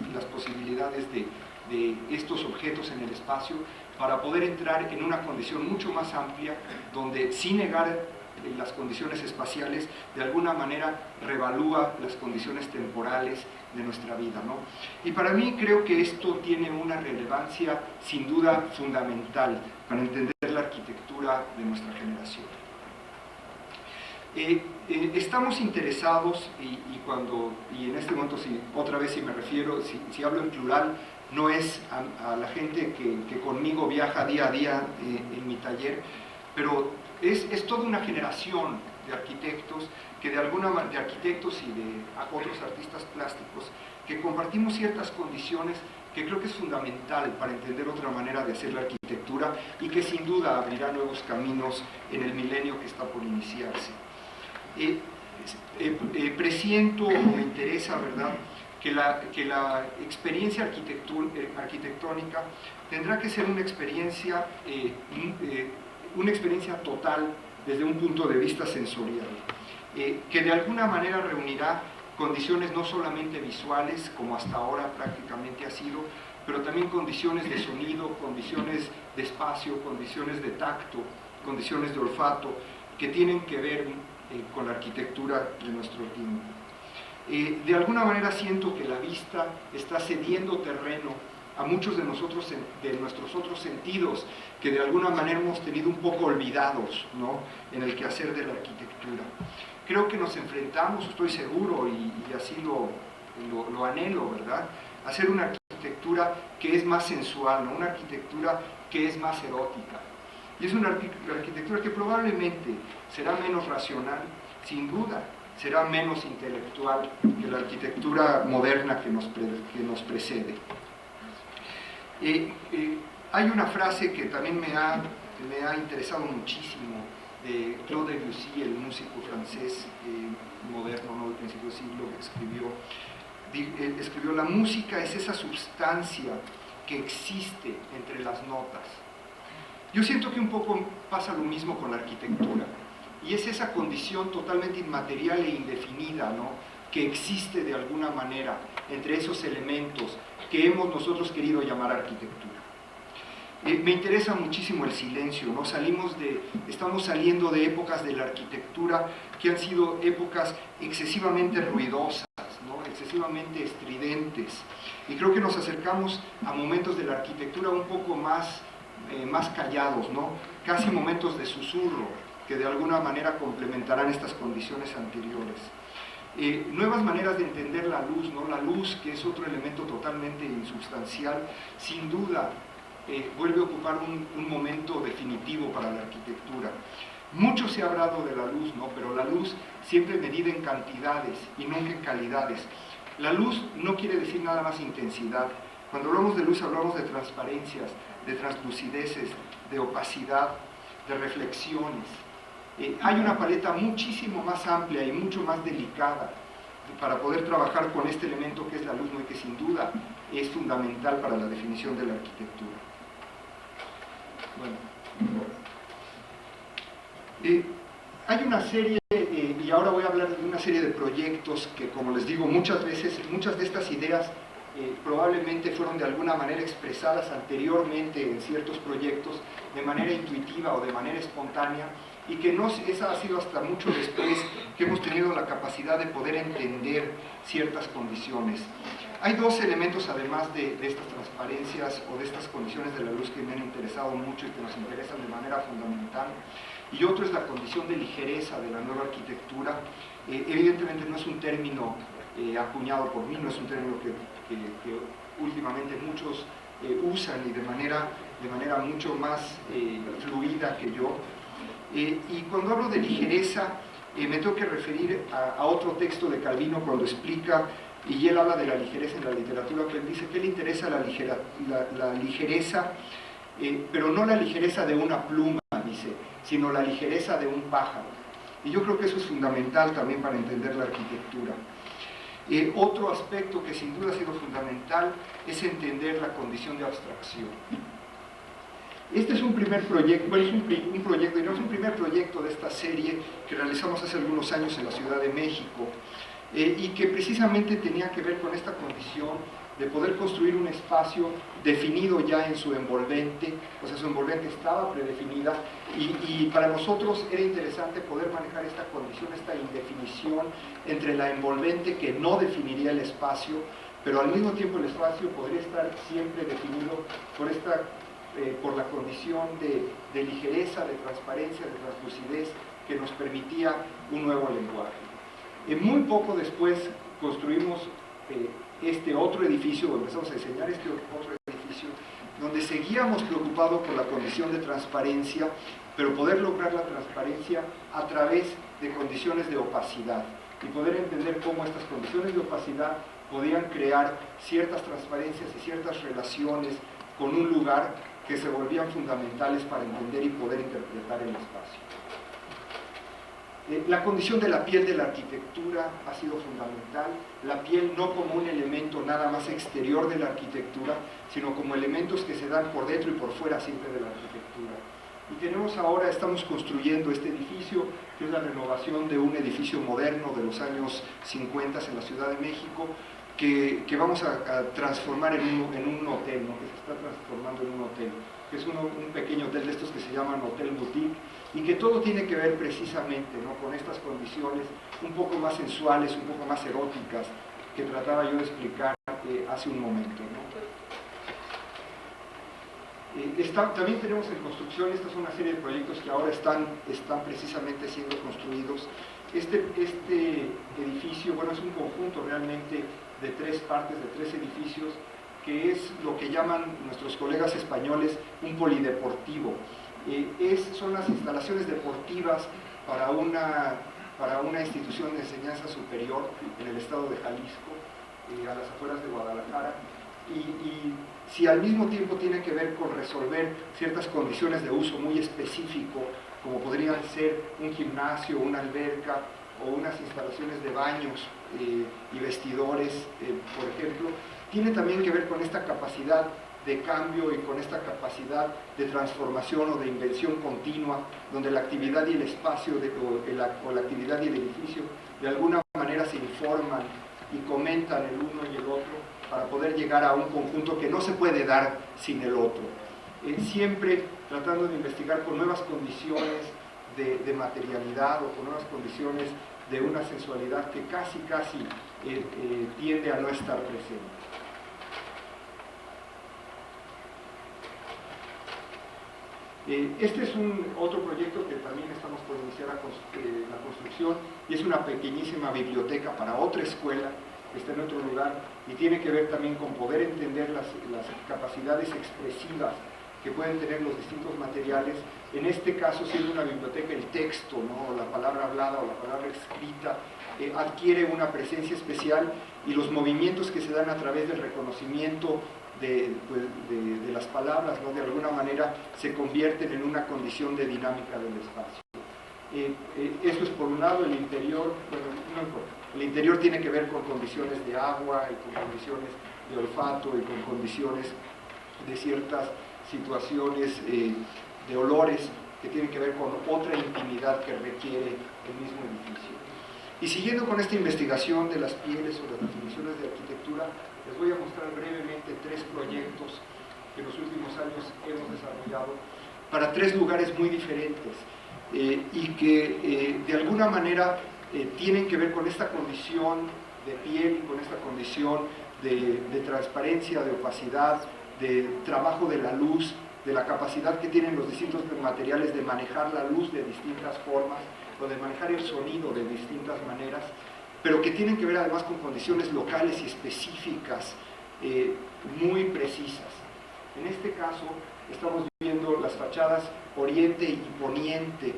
de estos objetos en el espacio para poder entrar en una condición mucho más amplia, donde, sin negar las condiciones espaciales, de alguna manera revalúa las condiciones temporales de nuestra vida, ¿no? Y para mí creo que esto tiene una relevancia sin duda fundamental para entender la arquitectura de nuestra generación. Estamos interesados, y en este momento, si me refiero, si hablo en plural, no es a la gente que conmigo viaja día a día en mi taller, pero es toda una generación de arquitectos, de arquitectos y de otros artistas plásticos, que compartimos ciertas condiciones que creo que es fundamental para entender otra manera de hacer la arquitectura y que sin duda abrirá nuevos caminos en el milenio que está por iniciarse. Presiento o me interesa, ¿verdad?, que la experiencia arquitectónica tendrá que ser una experiencia total desde un punto de vista sensorial, que de alguna manera reunirá condiciones no solamente visuales, como hasta ahora prácticamente ha sido, pero también condiciones de sonido, condiciones de espacio, condiciones de tacto, condiciones de olfato, que tienen que ver con la arquitectura de nuestro tiempo. De alguna manera siento que la vista está cediendo terreno a muchos de nosotros, de nuestros otros sentidos, que de alguna manera hemos tenido un poco olvidados, ¿no?, en el quehacer de la arquitectura. Creo que nos enfrentamos, estoy seguro, y así lo anhelo, ¿verdad?, a hacer una arquitectura que es más sensual, ¿no?, una arquitectura que es más erótica. Y es una arquitectura que probablemente será menos racional, sin duda, será menos intelectual que la arquitectura moderna que nos precede. Hay una frase que también me ha interesado muchísimo, de Claude Debussy, el músico francés moderno, ¿no?, del principio del siglo, que escribió: escribió: la música es esa sustancia que existe entre las notas. Yo siento que un poco pasa lo mismo con la arquitectura, y es esa condición totalmente inmaterial e indefinida, ¿no?, que existe de alguna manera entre esos elementos que hemos nosotros querido llamar arquitectura. Me interesa muchísimo el silencio, ¿no? Estamos saliendo de épocas de la arquitectura que han sido épocas excesivamente ruidosas, ¿no?, excesivamente estridentes, y creo que nos acercamos a momentos de la arquitectura un poco más callados, ¿no?, casi momentos de susurro, que de alguna manera complementarán estas condiciones anteriores. Nuevas maneras de entender la luz, ¿no? La luz, que es otro elemento totalmente insubstancial, sin duda vuelve a ocupar un momento definitivo para la arquitectura. Mucho se ha hablado de la luz, ¿no?, pero la luz siempre medida en cantidades y nunca en calidades. La luz no quiere decir nada más intensidad. Cuando hablamos de luz hablamos de transparencias, de translucideces, de opacidad, de reflexiones. Hay una paleta muchísimo más amplia y mucho más delicada para poder trabajar con este elemento que es la luz, ¿no?, y que sin duda es fundamental para la definición de la arquitectura. Bueno, hay una serie, y ahora voy a hablar de una serie de proyectos que, como les digo, muchas de estas ideas probablemente fueron de alguna manera expresadas anteriormente en ciertos proyectos de manera intuitiva o de manera espontánea, y que esa ha sido hasta mucho después que hemos tenido la capacidad de poder entender ciertas condiciones. Hay dos elementos, además de estas transparencias o de estas condiciones de la luz, que me han interesado mucho y que nos interesan de manera fundamental, y otro es la condición de ligereza de la nueva arquitectura. Evidentemente no es un término acuñado por mí, no es un término que últimamente muchos usan y de manera mucho más fluida que yo. Y cuando hablo de ligereza, me tengo que referir a otro texto de Calvino cuando explica, y él habla de la ligereza en la literatura, que él dice que le interesa la ligereza, pero no la ligereza de una pluma, dice, sino la ligereza de un pájaro. Y yo creo que eso es fundamental también para entender la arquitectura. Otro aspecto que sin duda ha sido fundamental es entender la condición de abstracción. Este es un primer proyecto, bueno, es un primer proyecto de esta serie que realizamos hace algunos años en la Ciudad de México, y que precisamente tenía que ver con esta condición de poder construir un espacio definido ya en su envolvente, o sea, su envolvente estaba predefinida, y para nosotros era interesante poder manejar esta condición, esta indefinición entre la envolvente que no definiría el espacio, pero al mismo tiempo el espacio podría estar siempre definido por la condición de ligereza, de transparencia, de translucidez que nos permitía un nuevo lenguaje. Muy poco después construimos este otro edificio, o empezamos a diseñar este otro edificio, donde seguíamos preocupados por la condición de transparencia, pero poder lograr la transparencia a través de condiciones de opacidad, y poder entender cómo estas condiciones de opacidad podían crear ciertas transparencias y ciertas relaciones con un lugar que se volvían fundamentales para entender y poder interpretar el espacio. La condición de la piel de la arquitectura ha sido fundamental, la piel no como un elemento nada más exterior de la arquitectura, sino como elementos que se dan por dentro y por fuera siempre de la arquitectura. Y estamos construyendo este edificio, que es la renovación de un edificio moderno de los años 50 en la Ciudad de México, que vamos a transformar en un hotel, ¿no?, que se está transformando en un hotel, que es un pequeño hotel de estos que se llaman Hotel Boutique, y que todo tiene que ver precisamente, ¿no?, con estas condiciones un poco más sensuales, un poco más eróticas, que trataba yo de explicar hace un momento, ¿no? También tenemos en construcción, esta es una serie de proyectos que ahora están precisamente siendo construidos. Este edificio, bueno, es un conjunto realmente de tres partes, de tres edificios, que es lo que llaman nuestros colegas españoles un polideportivo. Son las instalaciones deportivas para una institución de enseñanza superior en el estado de Jalisco, a las afueras de Guadalajara, y si al mismo tiempo tiene que ver con resolver ciertas condiciones de uso muy específico, como podrían ser un gimnasio, una alberca o unas instalaciones de baños y vestidores, por ejemplo, tiene también que ver con esta capacidad de cambio y con esta capacidad de transformación o de invención continua, donde la actividad y el espacio o la actividad y el edificio de alguna manera se informan y comentan el uno y el otro para poder llegar a un conjunto que no se puede dar sin el otro. Siempre tratando de investigar con nuevas condiciones de materialidad o con nuevas condiciones de una sensualidad que casi tiende a no estar presente. Este es otro proyecto que también estamos por iniciar la construcción, y es una pequeñísima biblioteca para otra escuela que está en otro lugar, y tiene que ver también con poder entender las capacidades expresivas que pueden tener los distintos materiales. En este caso, siendo una biblioteca, el texto, ¿no?, la palabra hablada o la palabra escrita adquiere una presencia especial, y los movimientos que se dan a través del reconocimiento de las palabras, ¿no?, de alguna manera se convierten en una condición de dinámica del espacio. Eso es por un lado. El interior, bueno, no importa. El interior tiene que ver con condiciones de agua y con condiciones de olfato y con condiciones de ciertas situaciones de olores que tienen que ver con otra intimidad que requiere el mismo edificio. Y siguiendo con esta investigación de las pieles o las definiciones de arquitectura, les voy a mostrar brevemente 3 proyectos que en los últimos años hemos desarrollado para 3 lugares muy diferentes y que de alguna manera tienen que ver con esta condición de piel y con esta condición de transparencia, de opacidad, de trabajo de la luz, de la capacidad que tienen los distintos materiales de manejar la luz de distintas formas o de manejar el sonido de distintas maneras, pero que tienen que ver además con condiciones locales y específicas muy precisas. En este caso estamos viendo las fachadas oriente y poniente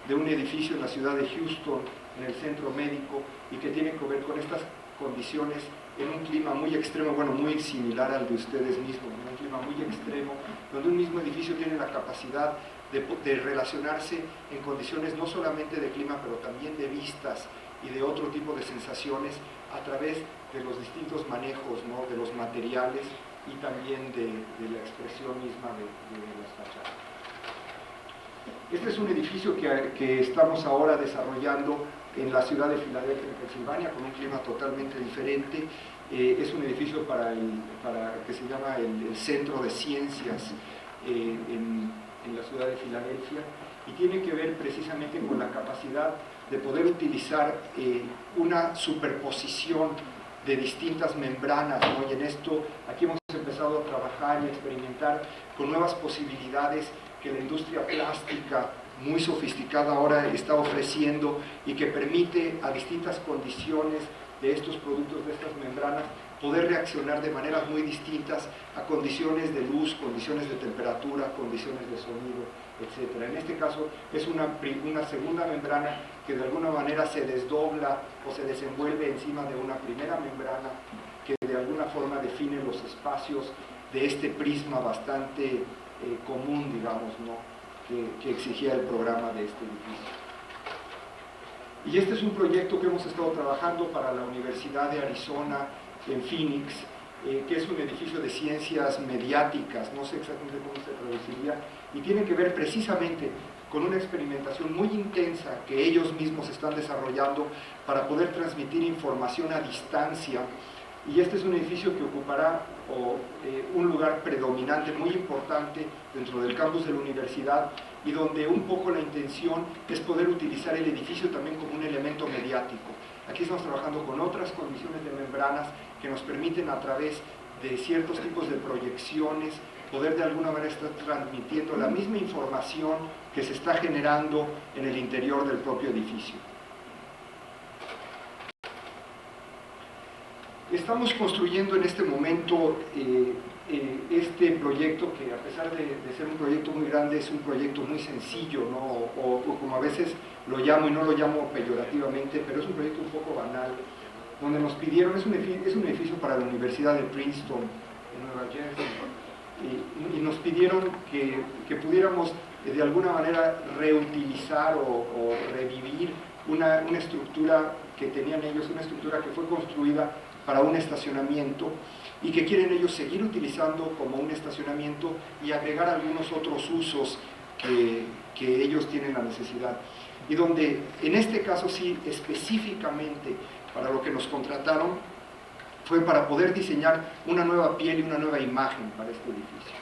de un edificio en la ciudad de Houston, en el centro médico, y que tienen que ver con estas condiciones en un clima muy extremo, bueno, muy similar al de ustedes mismos, en un clima muy extremo, donde un mismo edificio tiene la capacidad de relacionarse en condiciones no solamente de clima, pero también de vistas y de otro tipo de sensaciones a través de los distintos manejos, ¿no?, de los materiales y también de la expresión misma de las fachadas. Este es un edificio que estamos ahora desarrollando en la ciudad de Filadelfia, en Pensilvania, con un clima totalmente diferente. Es un edificio que se llama el Centro de Ciencias en la ciudad de Filadelfia, y tiene que ver precisamente con la capacidad de poder utilizar una superposición de distintas membranas, ¿no? Y en esto, aquí hemos empezado a trabajar y a experimentar con nuevas posibilidades que la industria plástica muy sofisticada ahora está ofreciendo, y que permite a distintas condiciones de estos productos, de estas membranas, poder reaccionar de maneras muy distintas a condiciones de luz, condiciones de temperatura, condiciones de sonido, etc. En este caso es una segunda membrana que de alguna manera se desdobla o se desenvuelve encima de una primera membrana que de alguna forma define los espacios de este prisma bastante común, digamos, ¿no?, que exigía el programa de este edificio. Y este es un proyecto que hemos estado trabajando para la Universidad de Arizona en Phoenix, que es un edificio de ciencias mediáticas, no sé exactamente cómo se traduciría, y tiene que ver precisamente con una experimentación muy intensa que ellos mismos están desarrollando para poder transmitir información a distancia. Y este es un edificio que ocupará un lugar predominante, muy importante dentro del campus de la universidad, y donde un poco la intención es poder utilizar el edificio también como un elemento mediático. Aquí estamos trabajando con otras condiciones de membranas que nos permiten, a través de ciertos tipos de proyecciones, poder de alguna manera estar transmitiendo la misma información que se está generando en el interior del propio edificio. Estamos construyendo en este momento este proyecto, que a pesar de ser un proyecto muy grande, es un proyecto muy sencillo, ¿no? O como a veces lo llamo, y no lo llamo peyorativamente, pero es un proyecto un poco banal, donde nos pidieron, es un edificio para la Universidad de Princeton, en Nueva Jersey, y nos pidieron que pudiéramos de alguna manera reutilizar o revivir una estructura que tenían ellos, una estructura que fue construida para un estacionamiento y que quieren ellos seguir utilizando como un estacionamiento y agregar algunos otros usos que ellos tienen la necesidad. Y donde en este caso sí, específicamente para lo que nos contrataron, fue para poder diseñar una nueva piel y una nueva imagen para este edificio.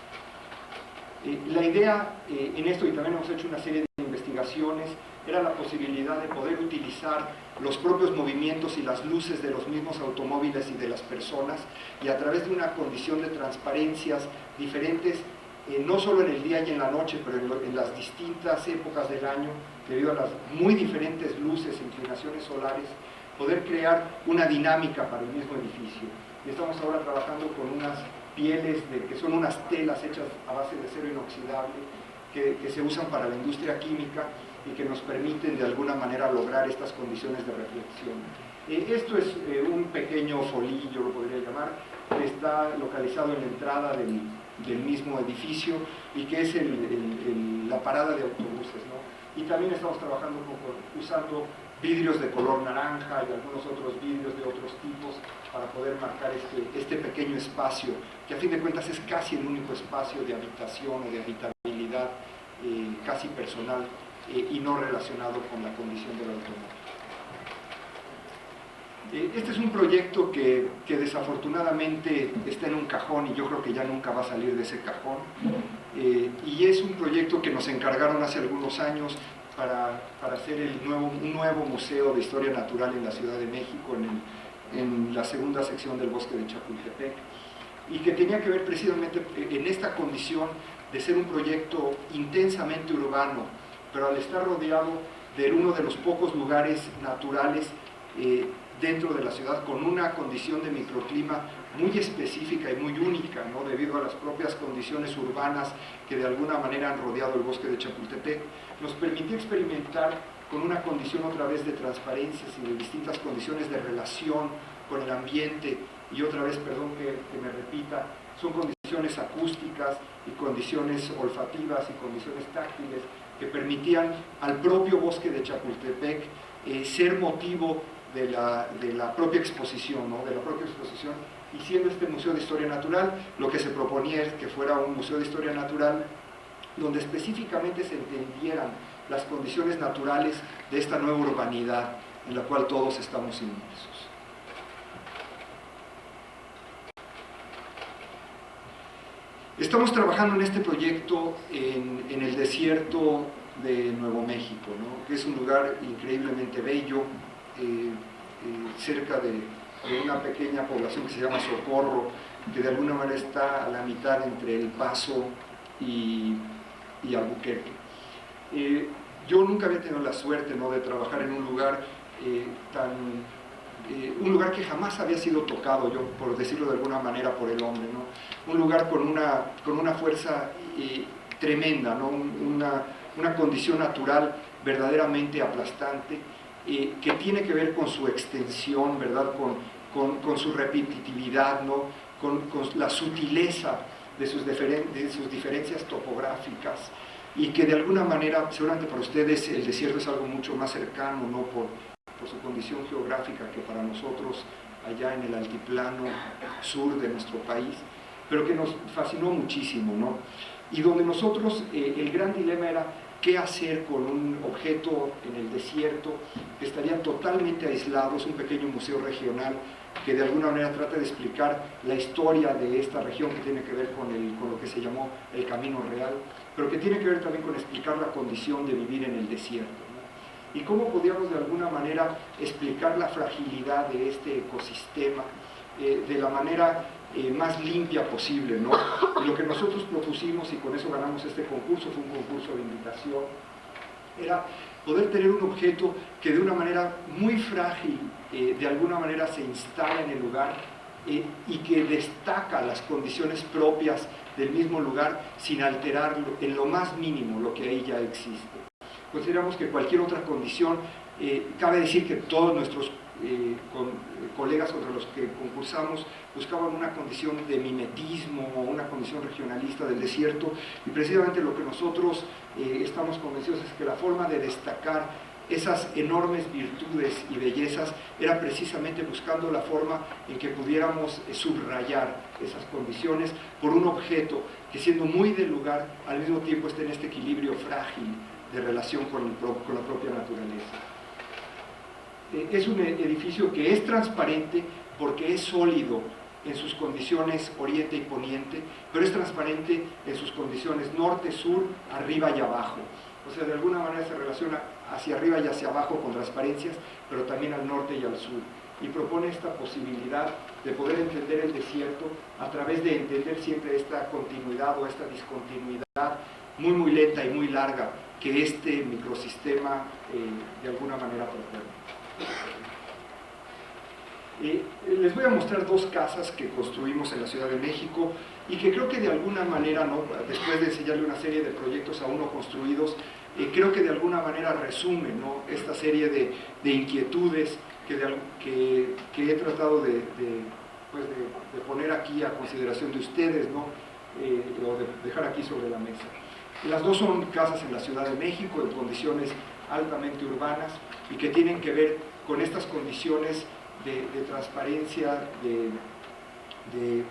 La idea en esto, y también hemos hecho una serie de investigaciones, era la posibilidad de poder utilizar los propios movimientos y las luces de los mismos automóviles y de las personas, y a través de una condición de transparencias diferentes, no solo en el día y en la noche, pero en las distintas épocas del año, debido a las muy diferentes luces e inclinaciones solares, poder crear una dinámica para el mismo edificio. Y estamos ahora trabajando con unas pieles que son unas telas hechas a base de acero inoxidable que se usan para la industria química y que nos permiten de alguna manera lograr estas condiciones de reflexión. Esto es un pequeño folillo, lo podría llamar, que está localizado en la entrada del mismo edificio y que es la parada de autobuses, ¿no? Y también estamos trabajando usando vidrios de color naranja y algunos otros vidrios de otros tipos para poder marcar este pequeño espacio, que a fin de cuentas es casi el único espacio de habitación o de habitabilidad casi personal y no relacionado con la condición del automóvil. Este es un proyecto que desafortunadamente está en un cajón y yo creo que ya nunca va a salir de ese cajón. Y es un proyecto que nos encargaron hace algunos años para hacer un nuevo museo de historia natural en la Ciudad de México, en la segunda sección del bosque de Chapultepec, y que tenía que ver precisamente en esta condición de ser un proyecto intensamente urbano, pero al estar rodeado de uno de los pocos lugares naturales dentro de la ciudad, con una condición de microclima muy específica y muy única, ¿no? Debido a las propias condiciones urbanas que de alguna manera han rodeado el bosque de Chapultepec, nos permitió experimentar con una condición otra vez de transparencias y de distintas condiciones de relación con el ambiente, y otra vez, perdón que me repita, son condiciones acústicas y condiciones olfativas y condiciones táctiles que permitían al propio bosque de Chapultepec ser motivo de la propia exposición, ¿no? De la propia exposición. Y siendo este Museo de Historia Natural, lo que se proponía es que fuera un museo de historia natural donde específicamente se entendieran las condiciones naturales de esta nueva urbanidad en la cual todos estamos inmersos. Estamos trabajando en este proyecto en el desierto de Nuevo México, ¿no? Que es un lugar increíblemente bello, cerca de una pequeña población que se llama Socorro, que de alguna manera está a la mitad entre El Paso y Albuquerque. Yo nunca había tenido la suerte, ¿no?, de trabajar en un lugar un lugar que jamás había sido tocado, yo por decirlo de alguna manera, por el hombre, ¿no? Un lugar con una fuerza tremenda, ¿no? Una condición natural verdaderamente aplastante, que tiene que ver con su extensión, ¿verdad? Con su repetitividad, ¿no? Con la sutileza de sus diferencias topográficas, y que de alguna manera, seguramente para ustedes el desierto es algo mucho más cercano, ¿no? Por su condición geográfica, que para nosotros allá en el altiplano sur de nuestro país, pero que nos fascinó muchísimo, ¿no? Y donde nosotros, el gran dilema era qué hacer con un objeto en el desierto que estaría totalmente aislado. Es un pequeño museo regional que de alguna manera trata de explicar la historia de esta región, que tiene que ver con lo que se llamó el Camino Real, pero que tiene que ver también con explicar la condición de vivir en el desierto, ¿no? Y cómo podíamos de alguna manera explicar la fragilidad de este ecosistema de la manera más limpia posible, ¿no? Y lo que nosotros propusimos, y con eso ganamos este concurso, fue un concurso de invitación, era poder tener un objeto que de una manera muy frágil, de alguna manera se instala en el lugar y que destaca las condiciones propias del mismo lugar sin alterar en lo más mínimo lo que ahí ya existe. Consideramos que cualquier otra condición, cabe decir que todos nuestros colegas contra los que concursamos buscaban una condición de mimetismo o una condición regionalista del desierto, y precisamente lo que nosotros estamos convencidos es que la forma de destacar esas enormes virtudes y bellezas era precisamente buscando la forma en que pudiéramos subrayar esas condiciones por un objeto que, siendo muy del lugar, al mismo tiempo está en este equilibrio frágil de relación con la propia naturaleza. Es un edificio que es transparente porque es sólido en sus condiciones oriente y poniente, pero es transparente en sus condiciones norte, sur, arriba y abajo. O sea, de alguna manera se relaciona hacia arriba y hacia abajo con transparencias, pero también al norte y al sur. Y propone esta posibilidad de poder entender el desierto a través de entender siempre esta continuidad o esta discontinuidad muy, muy lenta y muy larga que este microsistema de alguna manera propone. Les voy a mostrar dos casas que construimos en la Ciudad de México y que creo que de alguna manera, ¿no?, después de enseñarle una serie de proyectos aún no construidos, creo que de alguna manera resumen, ¿no?, esta serie de inquietudes que he tratado de poner aquí a consideración de ustedes, ¿no?, o de dejar aquí sobre la mesa. Las dos son casas en la Ciudad de México en condiciones altamente urbanas y que tienen que ver con estas condiciones de transparencia, de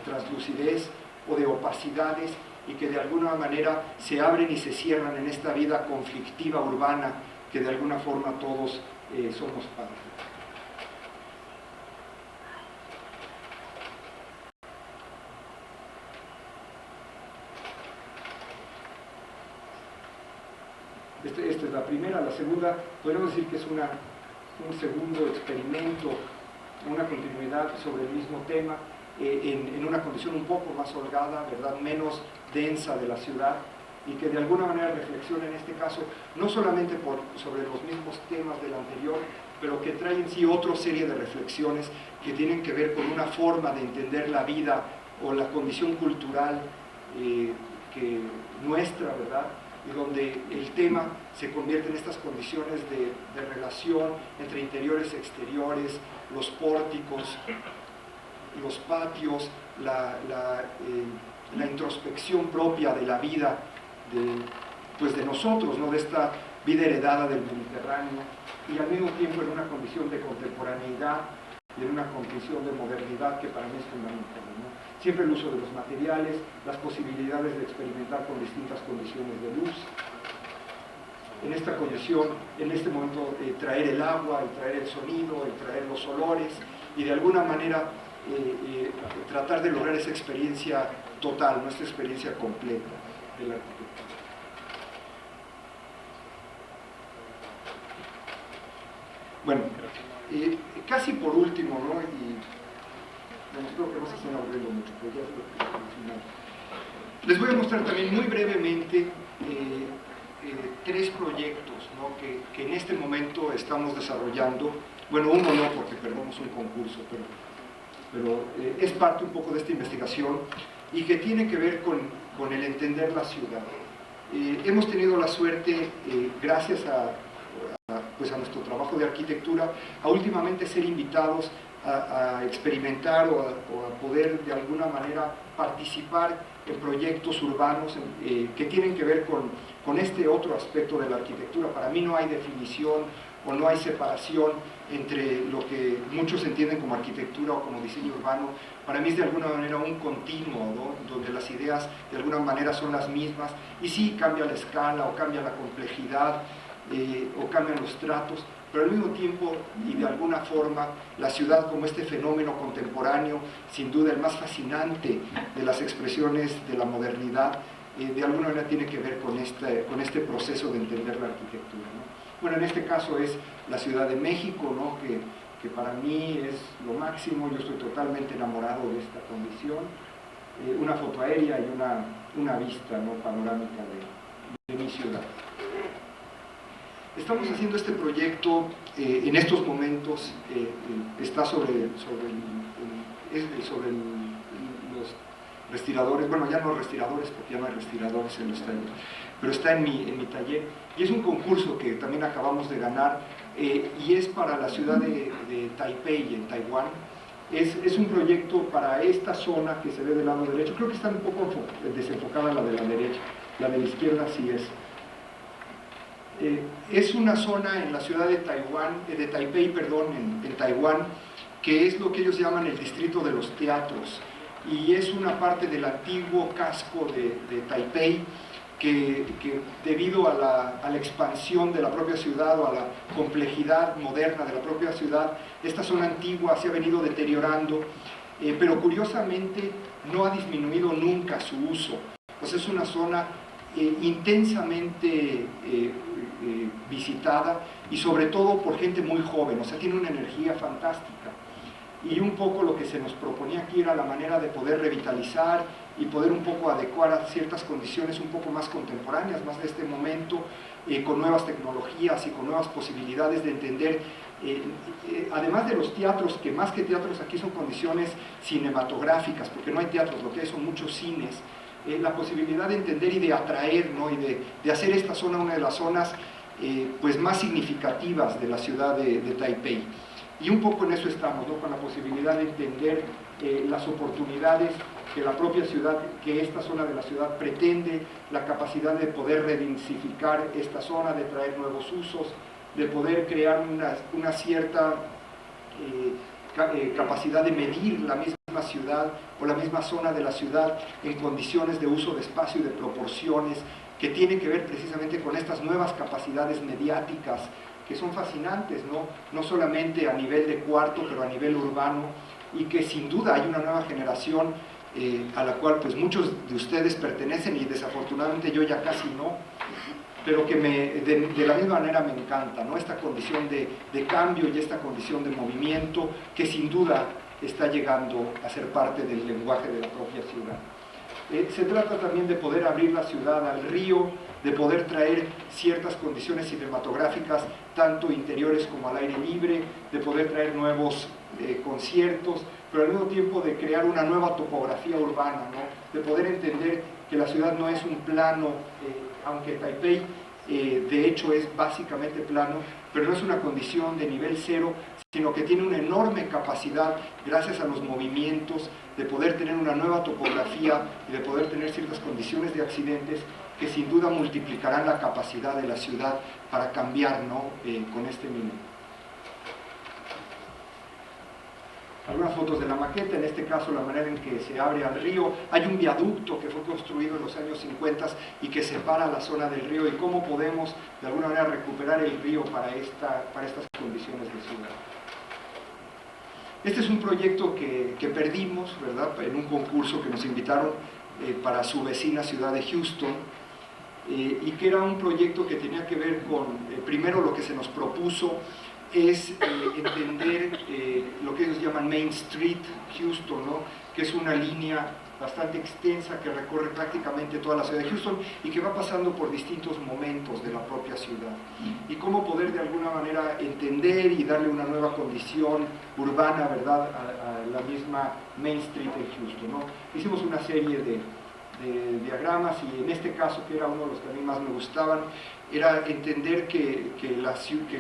translucidez o de opacidades, y que de alguna manera se abren y se cierran en esta vida conflictiva urbana que de alguna forma todos somos parte. Esta es la primera. La segunda, podemos decir que es un segundo experimento, una continuidad sobre el mismo tema, en una condición un poco más holgada, ¿verdad?, menos densa de la ciudad, y que de alguna manera reflexiona en este caso no solamente sobre los mismos temas del anterior, pero que trae en sí otra serie de reflexiones que tienen que ver con una forma de entender la vida o la condición cultural que nuestra, ¿verdad?, y donde el tema se convierte en estas condiciones de relación entre interiores y exteriores, los pórticos, los patios, la introspección propia de la vida de nosotros, ¿no?, de esta vida heredada del Mediterráneo, y al mismo tiempo en una condición de contemporaneidad y en una condición de modernidad que para mí es fundamental, ¿no? Siempre el uso de los materiales, las posibilidades de experimentar con distintas condiciones de luz. En esta condición, en este momento, traer el agua, el traer el sonido, el traer los olores, y de alguna manera tratar de lograr esa experiencia total, nuestra experiencia completa de la arquitectura. Bueno, casi por último, ¿no?, y creo que no se están aburriendo mucho, pero ya es lo final. Les voy a mostrar también muy brevemente tres proyectos, ¿no?, que en este momento estamos desarrollando. Bueno, uno no, porque perdemos un concurso, pero es parte un poco de esta investigación y que tiene que ver con el entender la ciudad. Hemos tenido la suerte, gracias a nuestro trabajo de arquitectura, a últimamente ser invitados a experimentar o a poder de alguna manera participar en proyectos urbanos que tienen que ver con este otro aspecto de la arquitectura. Para mí no hay definición o no hay separación entre lo que muchos entienden como arquitectura o como diseño urbano. Para mí es de alguna manera un continuo, ¿no?, donde las ideas de alguna manera son las mismas, y sí cambia la escala o cambia la complejidad o cambian los tratos, pero al mismo tiempo y de alguna forma la ciudad como este fenómeno contemporáneo, sin duda el más fascinante de las expresiones de la modernidad, de alguna manera tiene que ver con este proceso de entender la arquitectura, ¿no? Bueno, en este caso es la Ciudad de México, ¿no?, que para mí es lo máximo. Yo estoy totalmente enamorado de esta condición. Una foto aérea y una vista, ¿no?, panorámica de mi ciudad. Estamos haciendo este proyecto en estos momentos, está sobre los respiradores, bueno, ya no respiradores porque ya no hay respiradores en los talleres, pero está en mi taller, y es un concurso que también acabamos de ganar, y es para la ciudad de Taipei, en Taiwán. Es un proyecto para esta zona que se ve del lado derecho. Creo que está un poco desenfocada la de la derecha, la de la izquierda sí es. Es una zona en la ciudad de Taipei, en Taiwán, que es lo que ellos llaman el distrito de los teatros, y es una parte del antiguo casco de Taipei que debido a la expansión de la propia ciudad o a la complejidad moderna de la propia ciudad, esta zona antigua se ha venido deteriorando, pero curiosamente no ha disminuido nunca su uso. Pues es una zona intensamente visitada y sobre todo por gente muy joven, o sea, tiene una energía fantástica. Y un poco lo que se nos proponía aquí era la manera de poder revitalizar y poder un poco adecuar a ciertas condiciones un poco más contemporáneas, más de este momento, con nuevas tecnologías y con nuevas posibilidades de entender, además de los teatros, que más que teatros aquí son condiciones cinematográficas, porque no hay teatros, lo que hay son muchos cines, la posibilidad de entender y de atraer, ¿no? Y de hacer esta zona una de las zonas pues más significativas de la ciudad de Taipei. Y un poco en eso estamos, ¿no? Con la posibilidad de entender las oportunidades que la propia ciudad, que esta zona de la ciudad pretende, la capacidad de poder redensificar esta zona, de traer nuevos usos, de poder crear una cierta capacidad de medir la misma ciudad o la misma zona de la ciudad en condiciones de uso de espacio y de proporciones, que tienen que ver precisamente con estas nuevas capacidades mediáticas que son fascinantes, no solamente a nivel de cuarto, pero a nivel urbano, y que sin duda hay una nueva generación a la cual pues muchos de ustedes pertenecen y desafortunadamente yo ya casi no, pero que de la misma manera me encanta, ¿no? Esta condición de cambio y esta condición de movimiento que sin duda está llegando a ser parte del lenguaje de la propia ciudad. Se trata también de poder abrir la ciudad al río, de poder traer ciertas condiciones cinematográficas, tanto interiores como al aire libre, de poder traer nuevos conciertos, pero al mismo tiempo de crear una nueva topografía urbana, ¿no? De poder entender que la ciudad no es un plano, aunque Taipei de hecho es básicamente plano, pero no es una condición de nivel cero, sino que tiene una enorme capacidad, gracias a los movimientos, de poder tener una nueva topografía y de poder tener ciertas condiciones de accidentes que sin duda multiplicarán la capacidad de la ciudad para cambiar, ¿no? Con este minuto. Algunas fotos de la maqueta, en este caso la manera en que se abre al río. Hay un viaducto que fue construido en los años 50 y que separa la zona del río, y cómo podemos de alguna manera recuperar el río para estas condiciones de ciudad. Este es un proyecto que perdimos, ¿verdad?, en un concurso que nos invitaron para su vecina ciudad de Houston, y que era un proyecto que tenía que ver con, primero lo que se nos propuso es entender lo que ellos llaman Main Street Houston, ¿no? Que es una línea bastante extensa que recorre prácticamente toda la ciudad de Houston y que va pasando por distintos momentos de la propia ciudad, y cómo poder de alguna manera entender y darle una nueva condición urbana, ¿verdad?, a la misma Main Street de Houston, ¿no? Hicimos una serie de diagramas, y en este caso, que era uno de los que a mí más me gustaban, era entender que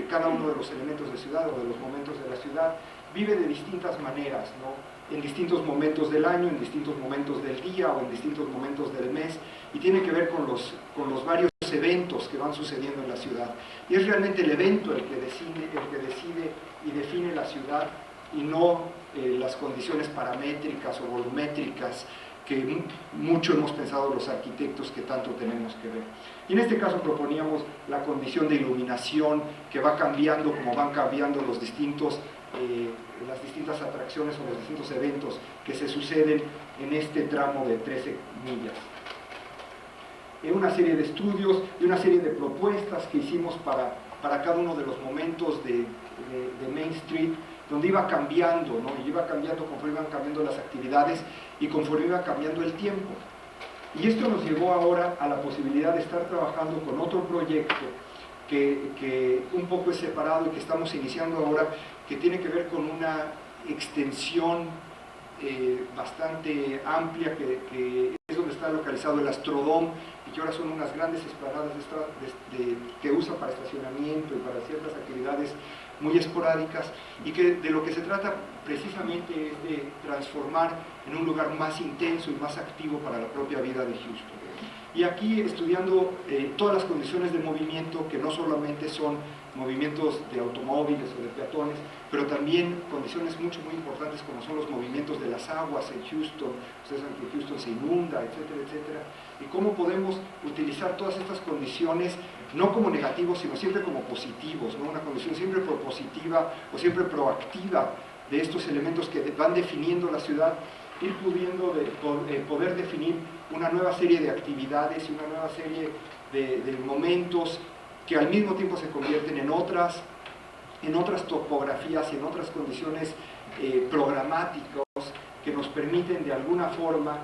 cada uno de los elementos de ciudad o de los momentos de la ciudad vive de distintas maneras, ¿no? En distintos momentos del año, en distintos momentos del día o en distintos momentos del mes, y tiene que ver con los varios eventos que van sucediendo en la ciudad. Y es realmente el evento el que decide y define la ciudad, y no las condiciones paramétricas o volumétricas que mucho hemos pensado los arquitectos que tanto tenemos que ver. Y en este caso proponíamos la condición de iluminación que va cambiando como van cambiando las distintas atracciones o los distintos eventos que se suceden en este tramo de 13 millas. Una serie de estudios y una serie de propuestas que hicimos para cada uno de los momentos de Main Street, donde iba cambiando, ¿no? Y iba cambiando conforme iban cambiando las actividades y conforme iba cambiando el tiempo. Y esto nos llevó ahora a la posibilidad de estar trabajando con otro proyecto que un poco es separado y que estamos iniciando ahora, que tiene que ver con una extensión bastante amplia, que es donde está localizado el Astrodome, y que ahora son unas grandes esplanadas que usa para estacionamiento y para ciertas actividades muy esporádicas, y que de lo que se trata precisamente es de transformar en un lugar más intenso y más activo para la propia vida de Houston. y aquí estudiando todas las condiciones de movimiento, que no solamente son movimientos de automóviles o de peatones, pero también condiciones muy importantes como son los movimientos de las aguas en Houston. Ustedes saben que Houston se inunda, etcétera, etcétera, y cómo podemos utilizar todas estas condiciones no como negativos, sino siempre como positivos, ¿no? Una condición siempre propositiva o siempre proactiva de estos elementos que van definiendo la ciudad, ir pudiendo poder definir una nueva serie de actividades y una nueva serie de momentos que al mismo tiempo se convierten en otras topografías y en otras condiciones programáticas que nos permiten de alguna forma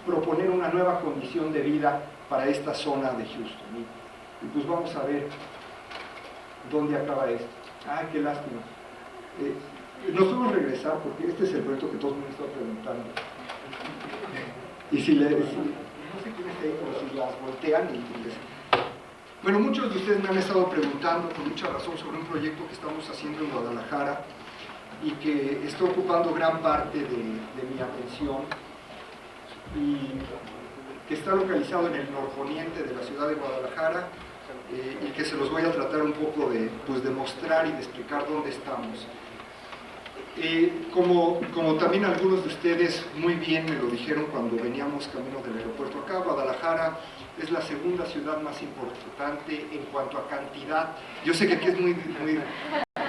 proponer una nueva condición de vida para esta zona de Houston. Y pues vamos a ver dónde acaba esto. ¡Ay, qué lástima! Nos podemos regresar porque este es el proyecto que todos me han estado preguntando. Y si no sé quién está ahí, pero si las voltean Bueno, muchos de ustedes me han estado preguntando con mucha razón sobre un proyecto que estamos haciendo en Guadalajara y que está ocupando gran parte de mi atención y que está localizado en el norponiente de la ciudad de Guadalajara y que se los voy a tratar un poco de mostrar y de explicar dónde estamos. Como también algunos de ustedes muy bien me lo dijeron cuando veníamos camino del aeropuerto acá, Guadalajara es la segunda ciudad más importante en cuanto a cantidad. Yo sé que aquí es muy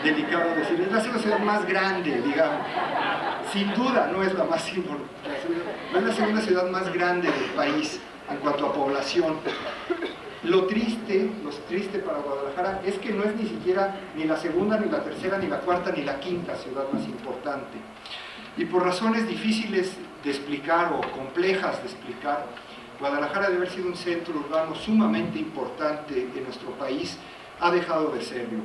delicado decir, es la segunda ciudad más grande, digamos. Sin duda no es la más importante, no es la segunda ciudad más grande del país en cuanto a población. Lo triste para Guadalajara es que no es ni siquiera ni la segunda, ni la tercera, ni la cuarta, ni la quinta ciudad más importante. Y por razones difíciles de explicar o complejas de explicar, Guadalajara, de haber sido un centro urbano sumamente importante en nuestro país, ha dejado de serlo.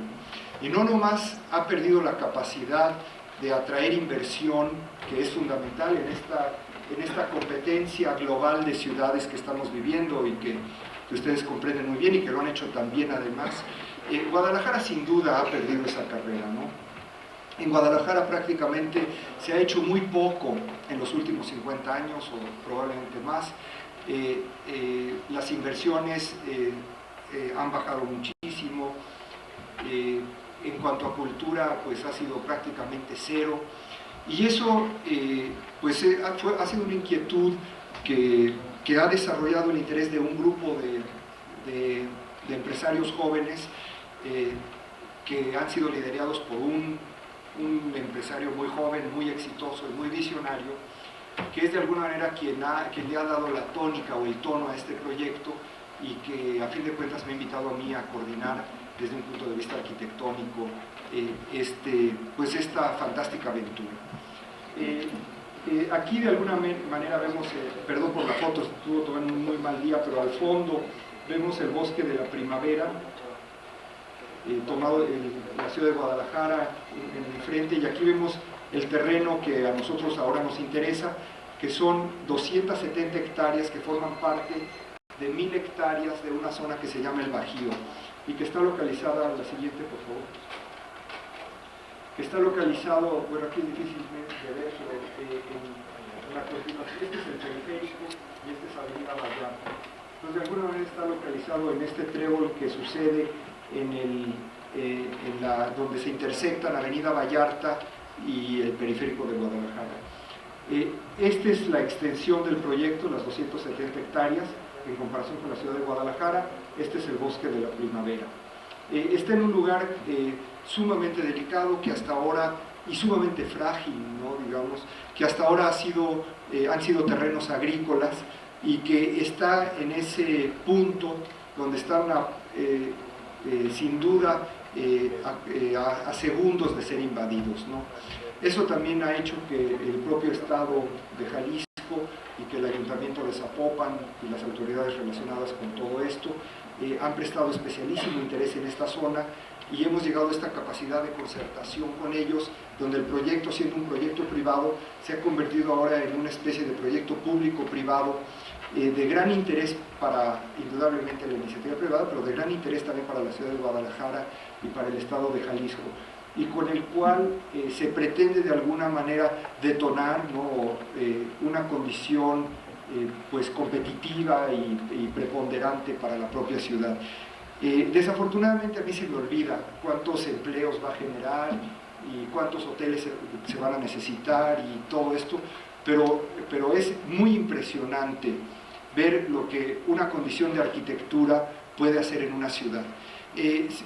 Y no nomás ha perdido la capacidad de atraer inversión, que es fundamental en esta competencia global de ciudades que estamos viviendo y que ustedes comprenden muy bien y que lo han hecho también además. Guadalajara sin duda ha perdido esa carrera, ¿no? En Guadalajara prácticamente se ha hecho muy poco en los últimos 50 años o probablemente más. Las inversiones han bajado muchísimo. En cuanto a cultura, pues ha sido prácticamente cero. Y eso ha sido una inquietud que ha desarrollado el interés de un grupo de empresarios jóvenes que han sido liderados por un empresario muy joven, muy exitoso y muy visionario, que es de alguna manera quien le ha dado la tónica o el tono a este proyecto y que a fin de cuentas me ha invitado a mí a coordinar desde un punto de vista arquitectónico esta fantástica aventura. Aquí de alguna manera vemos, perdón por la foto, estuvo tomando un muy mal día, pero al fondo vemos el bosque de la primavera, tomado en la ciudad de Guadalajara en el frente, y aquí vemos el terreno que a nosotros ahora nos interesa, que son 270 hectáreas que forman parte de 1000 hectáreas de una zona que se llama el Bajío y que está localizada, la siguiente por favor, que está localizado, bueno aquí es difícil de ver, pero en la continuación, este es el periférico y este es Avenida Vallarta. Entonces de alguna manera está localizado en este trébol que sucede donde se intersectan Avenida Vallarta y el periférico de Guadalajara. Esta es la extensión del proyecto, las 270 hectáreas, en comparación con la ciudad de Guadalajara. Este es el bosque de la primavera. Está en un lugar sumamente delicado que hasta ahora, y sumamente frágil, ¿no? Digamos, que hasta ahora han sido terrenos agrícolas y que está en ese punto donde está sin duda a segundos de ser invadidos, ¿no? Eso también ha hecho que el propio Estado de Jalisco y que el Ayuntamiento de Zapopan y las autoridades relacionadas con todo esto han prestado especialísimo interés en esta zona y hemos llegado a esta capacidad de concertación con ellos, donde el proyecto, siendo un proyecto privado, se ha convertido ahora en una especie de proyecto público-privado de gran interés para, indudablemente, la iniciativa privada, pero de gran interés también para la ciudad de Guadalajara y para el estado de Jalisco, y con el cual se pretende de alguna manera detonar, ¿no? Una condición pues competitiva y preponderante para la propia ciudad. Desafortunadamente a mí se me olvida cuántos empleos va a generar y cuántos hoteles se van a necesitar y todo esto, pero es muy impresionante ver lo que una condición de arquitectura puede hacer en una ciudad.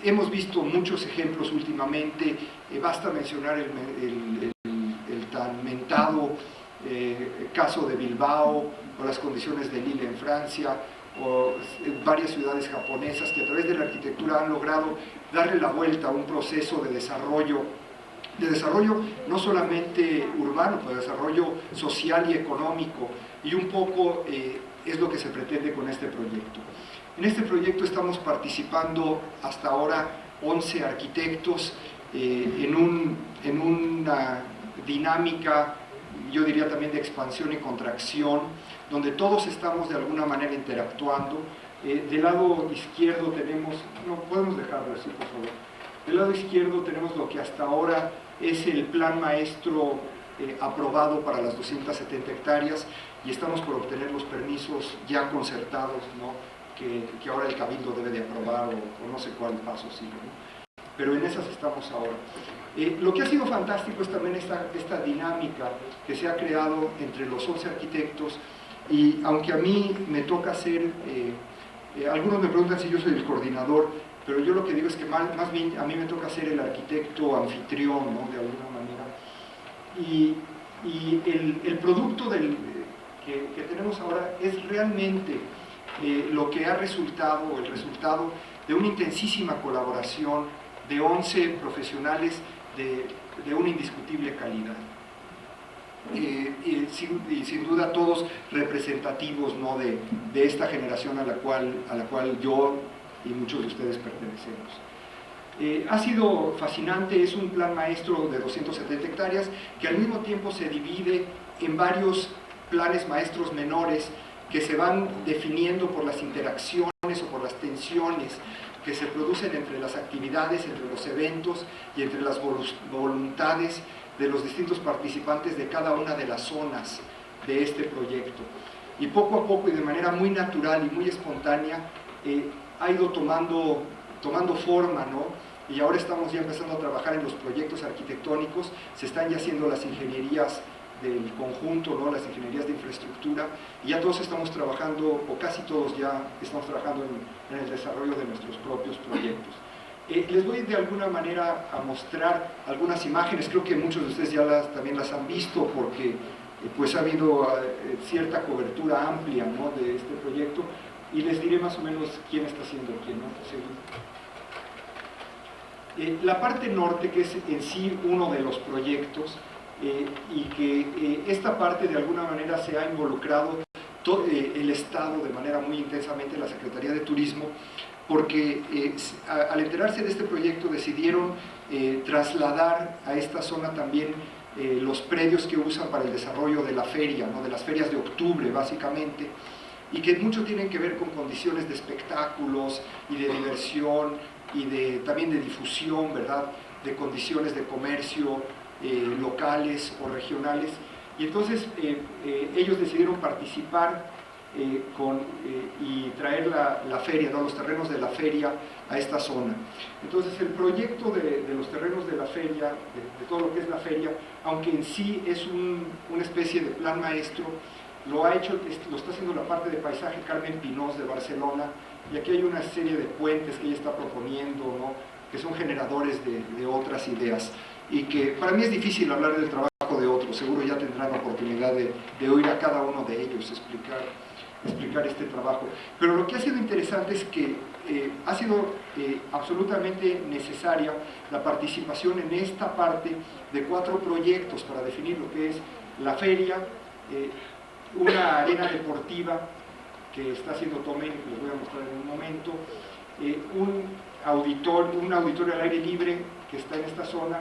Hemos visto muchos ejemplos últimamente, basta mencionar el tan mentado caso de Bilbao, o las condiciones de Lille en Francia, o varias ciudades japonesas que a través de la arquitectura han logrado darle la vuelta a un proceso de desarrollo no solamente urbano, pero de desarrollo social y económico, y un poco es lo que se pretende con este proyecto. En este proyecto estamos participando hasta ahora 11 arquitectos en una dinámica, yo diría también de expansión y contracción, donde todos estamos de alguna manera interactuando. Del lado izquierdo tenemos, no podemos dejarlo así por favor, del lado izquierdo tenemos lo que hasta ahora es el plan maestro aprobado para las 270 hectáreas y estamos por obtener los permisos ya concertados, ¿no? que ahora el Cabildo debe de aprobar o no sé cuál paso sigue, ¿no? Pero en esas estamos ahora. Lo que ha sido fantástico es también esta dinámica que se ha creado entre los 11 arquitectos, y aunque a mí me toca ser, algunos me preguntan si yo soy el coordinador, pero yo lo que digo es que más bien a mí me toca ser el arquitecto anfitrión, ¿no? De alguna manera. Y el producto que tenemos ahora es realmente lo que ha resultado, el resultado de una intensísima colaboración de 11 profesionales de una indiscutible calidad. Y sin duda todos representativos, ¿no? de esta generación a la cual yo y muchos de ustedes pertenecemos. Ha sido fascinante, es un plan maestro de 270 hectáreas que al mismo tiempo se divide en varios planes maestros menores que se van definiendo por las interacciones o por las tensiones que se producen entre las actividades, entre los eventos y entre las voluntades de los distintos participantes de cada una de las zonas de este proyecto. Y poco a poco y de manera muy natural y muy espontánea ha ido tomando forma, ¿no? Y ahora estamos ya empezando a trabajar en los proyectos arquitectónicos, se están ya haciendo las ingenierías del conjunto, ¿no? Las ingenierías de infraestructura, y ya todos estamos trabajando, o casi todos ya estamos trabajando en el desarrollo de nuestros propios proyectos. Les voy de alguna manera a mostrar algunas imágenes, creo que muchos de ustedes ya también las han visto porque pues ha habido cierta cobertura amplia, ¿no? De este proyecto, y les diré más o menos quién está haciendo quién, ¿no? La parte norte, que es en sí uno de los proyectos, y que esta parte de alguna manera se ha involucrado el Estado de manera muy intensamente, la Secretaría de Turismo, porque al enterarse de este proyecto decidieron trasladar a esta zona también los predios que usan para el desarrollo de la feria, ¿no? De las ferias de octubre básicamente, y que mucho tienen que ver con condiciones de espectáculos y de diversión y también de difusión, ¿verdad? De condiciones de comercio locales o regionales, y entonces ellos decidieron participar y traer la feria, ¿no? Los terrenos de la feria a esta zona. Entonces el proyecto de los terrenos de la feria, de todo lo que es la feria, aunque en sí es una especie de plan maestro, lo está haciendo la parte de paisaje Carmen Pinós de Barcelona, y aquí hay una serie de puentes que ella está proponiendo, ¿no? Que son generadores de otras ideas, y que para mí es difícil hablar del trabajo de otros, seguro ya tendrán oportunidad de oír a cada uno de ellos explicar este trabajo. Pero lo que ha sido interesante es que ha sido absolutamente necesaria la participación en esta parte de 4 proyectos para definir lo que es la feria, una arena deportiva que está haciendo Tomé, que les voy a mostrar en un momento, un auditorio al aire libre que está en esta zona,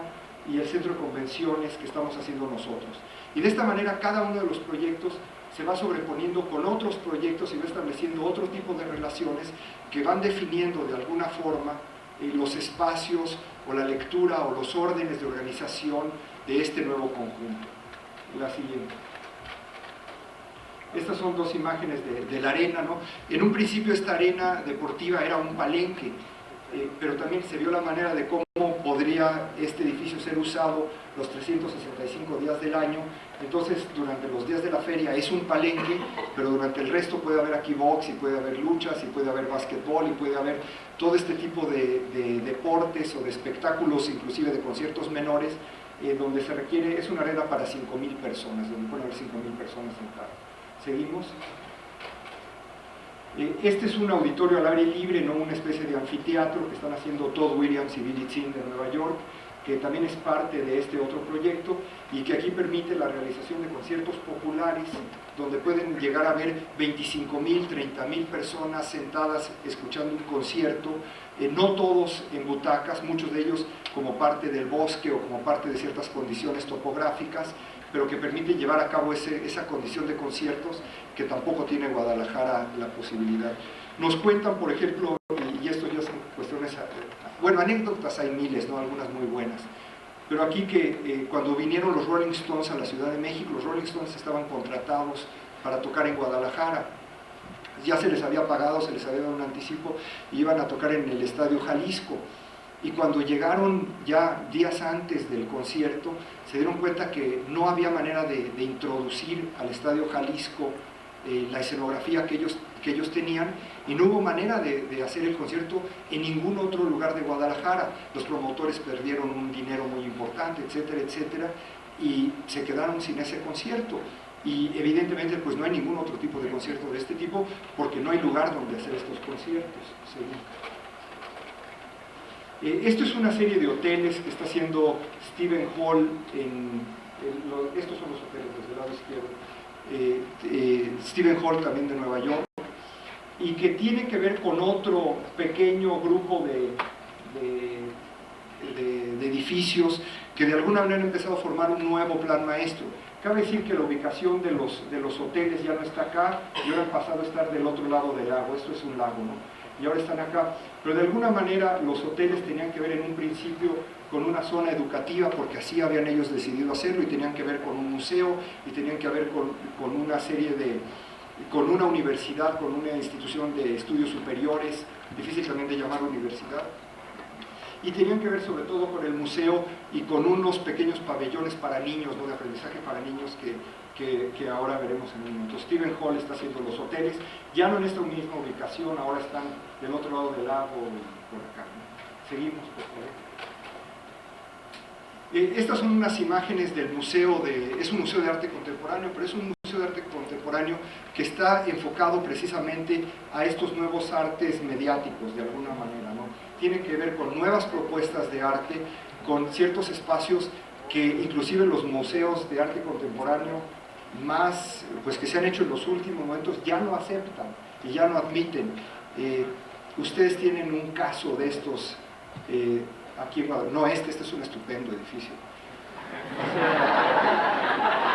y el centro de convenciones que estamos haciendo nosotros. Y de esta manera cada uno de los proyectos se va sobreponiendo con otros proyectos y va estableciendo otro tipo de relaciones que van definiendo de alguna forma los espacios o la lectura o los órdenes de organización de este nuevo conjunto. La siguiente. Estas son dos imágenes de la arena, ¿no? En un principio esta arena deportiva era un palenque, pero también se vio la manera de cómo podría este edificio ser usado los 365 días del año. Entonces, durante los días de la feria es un palenque, pero durante el resto puede haber aquí box, y puede haber luchas, y puede haber básquetbol, y puede haber todo este tipo de deportes o de espectáculos, inclusive de conciertos menores, donde se requiere, es una arena para 5.000 personas, donde pueden haber 5.000 personas sentadas. Seguimos. Este es un auditorio al aire libre, no una especie de anfiteatro que están haciendo Todd Williams y Billy Zinn de Nueva York, que también es parte de este otro proyecto y que aquí permite la realización de conciertos populares donde pueden llegar a ver 25.000, 30.000 personas sentadas escuchando un concierto, no todos en butacas, muchos de ellos como parte del bosque o como parte de ciertas condiciones topográficas, pero que permite llevar a cabo esa condición de conciertos que tampoco tiene Guadalajara la posibilidad. Nos cuentan, por ejemplo, y esto ya son cuestiones, bueno, anécdotas hay miles, ¿no? Algunas muy buenas, pero aquí que cuando vinieron los Rolling Stones a la Ciudad de México, los Rolling Stones estaban contratados para tocar en Guadalajara, ya se les había pagado, se les había dado un anticipo, y iban a tocar en el Estadio Jalisco. Y cuando llegaron ya días antes del concierto, se dieron cuenta que no había manera de introducir al Estadio Jalisco la escenografía que ellos tenían, y no hubo manera de hacer el concierto en ningún otro lugar de Guadalajara. Los promotores perdieron un dinero muy importante, etcétera, etcétera, y se quedaron sin ese concierto. Y evidentemente pues no hay ningún otro tipo de concierto de este tipo, porque no hay lugar donde hacer estos conciertos. Esto es una serie de hoteles que está haciendo Stephen Hall, estos son los hoteles desde el lado izquierdo, Stephen Hall también de Nueva York, y que tiene que ver con otro pequeño grupo de edificios que de alguna manera han empezado a formar un nuevo plan maestro. Cabe decir que la ubicación de los hoteles ya no está acá, y ahora han pasado a estar del otro lado del lago. Esto es un lago, ¿no? Y ahora están acá, pero de alguna manera los hoteles tenían que ver en un principio con una zona educativa, porque así habían ellos decidido hacerlo, y tenían que ver con un museo, y tenían que ver con una serie con una universidad, con una institución de estudios superiores, difícil también de llamar universidad, y tenían que ver sobre todo con el museo y con unos pequeños pabellones para niños, ¿no? De aprendizaje para niños que ahora veremos en un minuto. Stephen Hall está haciendo los hoteles, ya no en esta misma ubicación, ahora están del otro lado del lago, por acá, ¿no? Seguimos, por favor. Estas son unas imágenes del museo, es un museo de arte contemporáneo, pero es un museo de arte contemporáneo que está enfocado precisamente a estos nuevos artes mediáticos, de alguna manera, ¿no? Tiene que ver con nuevas propuestas de arte, con ciertos espacios que inclusive los museos de arte contemporáneo más, pues que se han hecho en los últimos momentos, ya no aceptan y ya no admiten. Ustedes tienen un caso de estos aquí en Guadalajara. No, este es un estupendo edificio.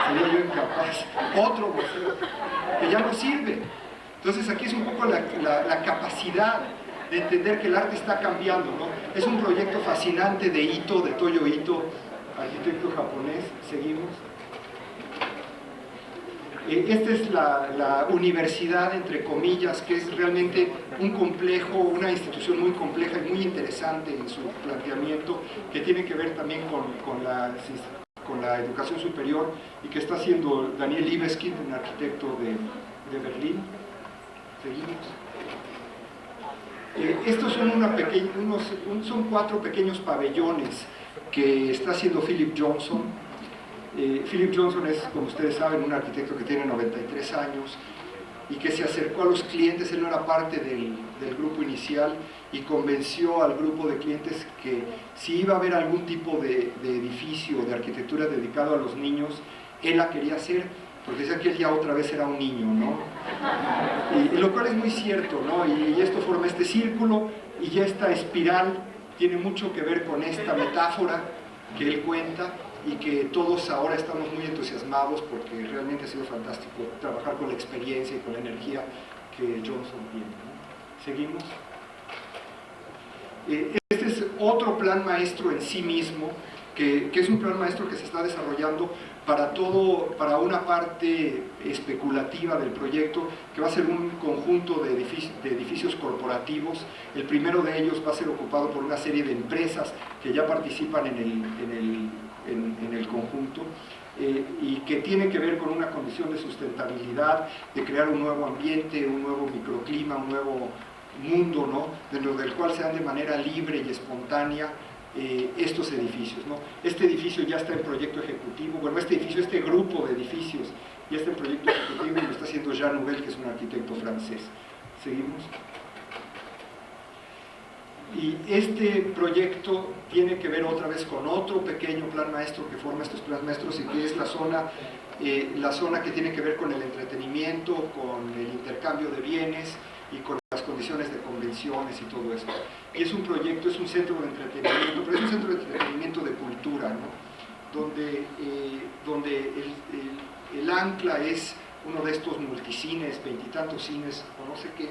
Sería yo incapaz. Otro museo que ya no sirve. Entonces aquí es un poco la capacidad de entender que el arte está cambiando, ¿no? Es un proyecto fascinante de Ito, de Toyo Ito, arquitecto japonés. Seguimos. Esta es la universidad, entre comillas, que es realmente un complejo, una institución muy compleja y muy interesante en su planteamiento, que tiene que ver también con la educación superior, y que está haciendo Daniel Libeskind, un arquitecto de Berlín. Seguimos. Estos son son 4 pequeños pabellones que está haciendo Philip Johnson. Philip Johnson es, como ustedes saben, un arquitecto que tiene 93 años y que se acercó a los clientes. Él no era parte del grupo inicial, y convenció al grupo de clientes que si iba a haber algún tipo de edificio, de arquitectura dedicado a los niños, él la quería hacer, porque decía que él ya otra vez era un niño, ¿no? Y lo cual es muy cierto, ¿no? Y esto forma este círculo, y ya esta espiral tiene mucho que ver con esta metáfora que él cuenta, y que todos ahora estamos muy entusiasmados porque realmente ha sido fantástico trabajar con la experiencia y con la energía que Johnson tiene, ¿no? Seguimos. Este es otro plan maestro en sí mismo, que es un plan maestro que se está desarrollando para una parte especulativa del proyecto, que va a ser un conjunto de edificios corporativos. El primero de ellos va a ser ocupado por una serie de empresas que ya participan en el conjunto, y que tiene que ver con una condición de sustentabilidad, de crear un nuevo ambiente, un nuevo microclima, un nuevo mundo, ¿no?, dentro del cual se dan de manera libre y espontánea estos edificios, ¿no? Este edificio ya está en proyecto ejecutivo, bueno, este grupo de edificios ya está en proyecto ejecutivo y lo está haciendo Jean Nouvel, que es un arquitecto francés. Seguimos. Y este proyecto tiene que ver otra vez con otro pequeño plan maestro que forma estos planes maestros, y que es la zona que tiene que ver con el entretenimiento, con el intercambio de bienes y con las condiciones de convenciones y todo esto. Y es un proyecto, es un centro de entretenimiento, pero es un centro de entretenimiento de cultura, ¿no?, donde el ancla es uno de estos multicines, 20 y tantos cines o no sé qué,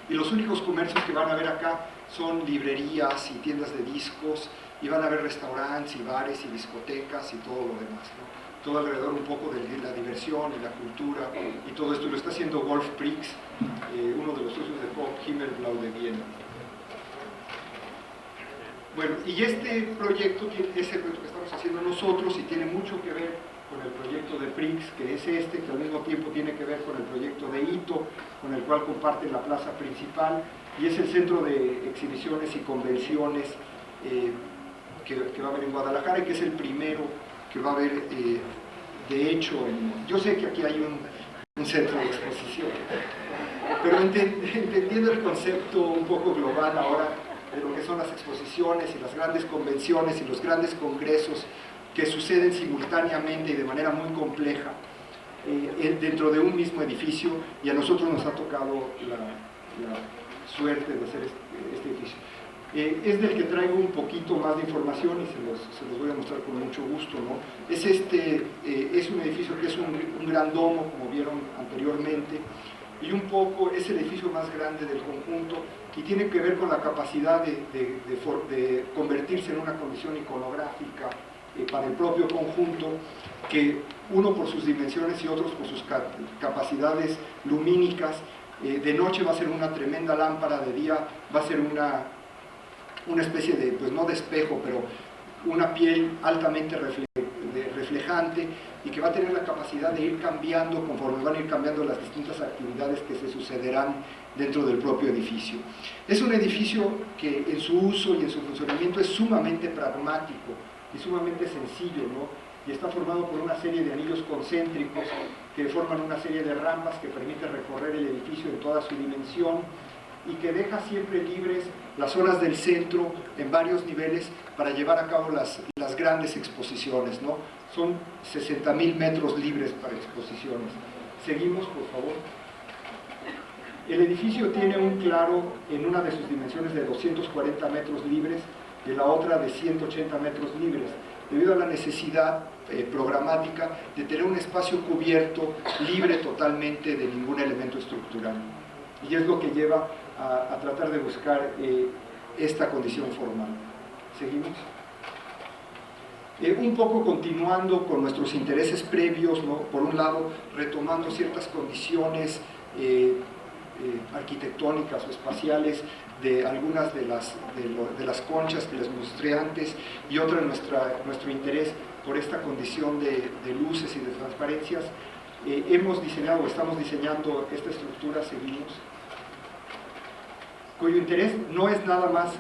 y los únicos comercios que van a haber acá son librerías y tiendas de discos, y van a haber restaurantes y bares y discotecas y todo lo demás, ¿no?, todo alrededor un poco de la diversión y la cultura y todo esto. Y lo está haciendo Wolf Prix, uno de los socios de Pop Himmelblau de Viena. Bueno, y este proyecto es el proyecto que estamos haciendo nosotros, y tiene mucho que ver con el proyecto de Prix, que es que al mismo tiempo tiene que ver con el proyecto de Ito, con el cual comparten la plaza principal, y es el centro de exhibiciones y convenciones que va a haber en Guadalajara, y que es el primero que va a haber, de hecho, yo sé que aquí hay un centro de exposición, pero entendiendo el concepto un poco global ahora de lo que son las exposiciones y las grandes convenciones y los grandes congresos que suceden simultáneamente y de manera muy compleja dentro de un mismo edificio, y a nosotros nos ha tocado la suerte de hacer este edificio. Es del que traigo un poquito más de información y se los voy a mostrar con mucho gusto, ¿no? Es un edificio que es un gran domo, como vieron anteriormente, y un poco es el edificio más grande del conjunto, y tiene que ver con la capacidad de convertirse en una condición iconográfica para el propio conjunto, que uno por sus dimensiones y otros por sus capacidades lumínicas. De noche va a ser una tremenda lámpara, de día va a ser una especie de, pues no de espejo, pero una piel altamente reflejante, y que va a tener la capacidad de ir cambiando conforme van a ir cambiando las distintas actividades que se sucederán dentro del propio edificio. Es un edificio que en su uso y en su funcionamiento es sumamente pragmático y sumamente sencillo, ¿no? Y está formado por una serie de anillos concéntricos que forman una serie de rampas que permiten recorrer el edificio en toda su dimensión, y que deja siempre libres las zonas del centro en varios niveles para llevar a cabo las grandes exposiciones, ¿no? Son 60.000 metros libres para exposiciones. Seguimos, por favor. El edificio tiene un claro en una de sus dimensiones de 240 metros libres y en la otra de 180 metros libres, debido a la necesidad programática de tener un espacio cubierto, libre totalmente de ningún elemento estructural. Y es lo que lleva a tratar de buscar esta condición formal. Seguimos. Un poco continuando con nuestros intereses previos, ¿no? Por un lado, retomando ciertas condiciones arquitectónicas o espaciales de algunas de las conchas que les mostré antes, y otra nuestro interés por esta condición de luces y de transparencias. Hemos diseñado o estamos diseñando esta estructura, seguimos, cuyo interés no es nada más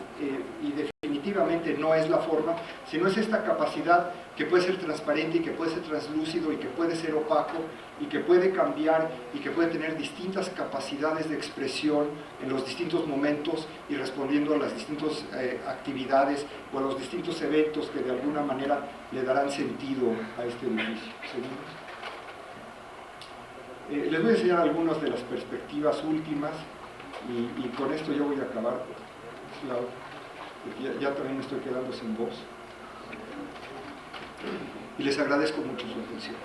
y definitivamente no es la forma, sino es esta capacidad que puede ser transparente y que puede ser translúcido y que puede ser opaco y que puede cambiar y que puede tener distintas capacidades de expresión en los distintos momentos y respondiendo a las distintas actividades o a los distintos eventos que de alguna manera le darán sentido a este edificio. Les voy a enseñar algunas de las perspectivas últimas. Y con esto yo voy a acabar, porque ya también me estoy quedando sin voz. Y les agradezco mucho su atención.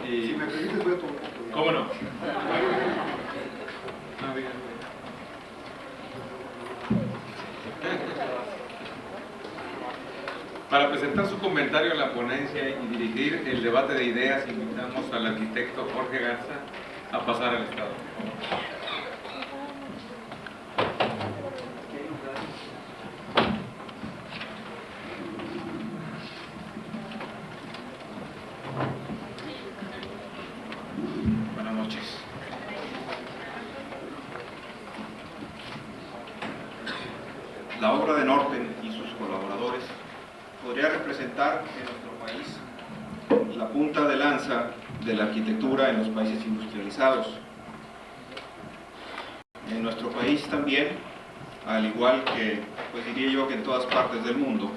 Y... Si me permites, voy a tomar un poco. ¿Cómo no? Para presentar su comentario en la ponencia y dirigir el debate de ideas, invitamos al arquitecto Jorge Garza a pasar al estrado. Buenas noches. La obra de Norten y sus colaboradores podría representar en nuestro país la punta de lanza de la arquitectura en los países industrializados. En nuestro país también, al igual que, pues diría yo que en todas partes del mundo,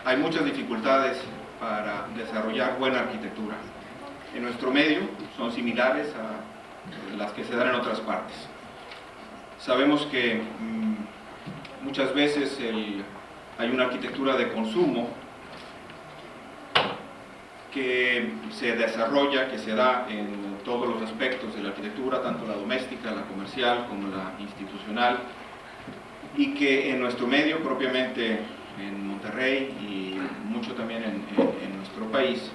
hay muchas dificultades para desarrollar buena arquitectura. En nuestro medio son similares a las que se dan en otras partes. Sabemos que muchas veces hay una arquitectura de consumo que se desarrolla, que se da en todos los aspectos de la arquitectura, tanto la doméstica, la comercial, como la institucional, y que en nuestro medio, propiamente en Monterrey y mucho también en nuestro país,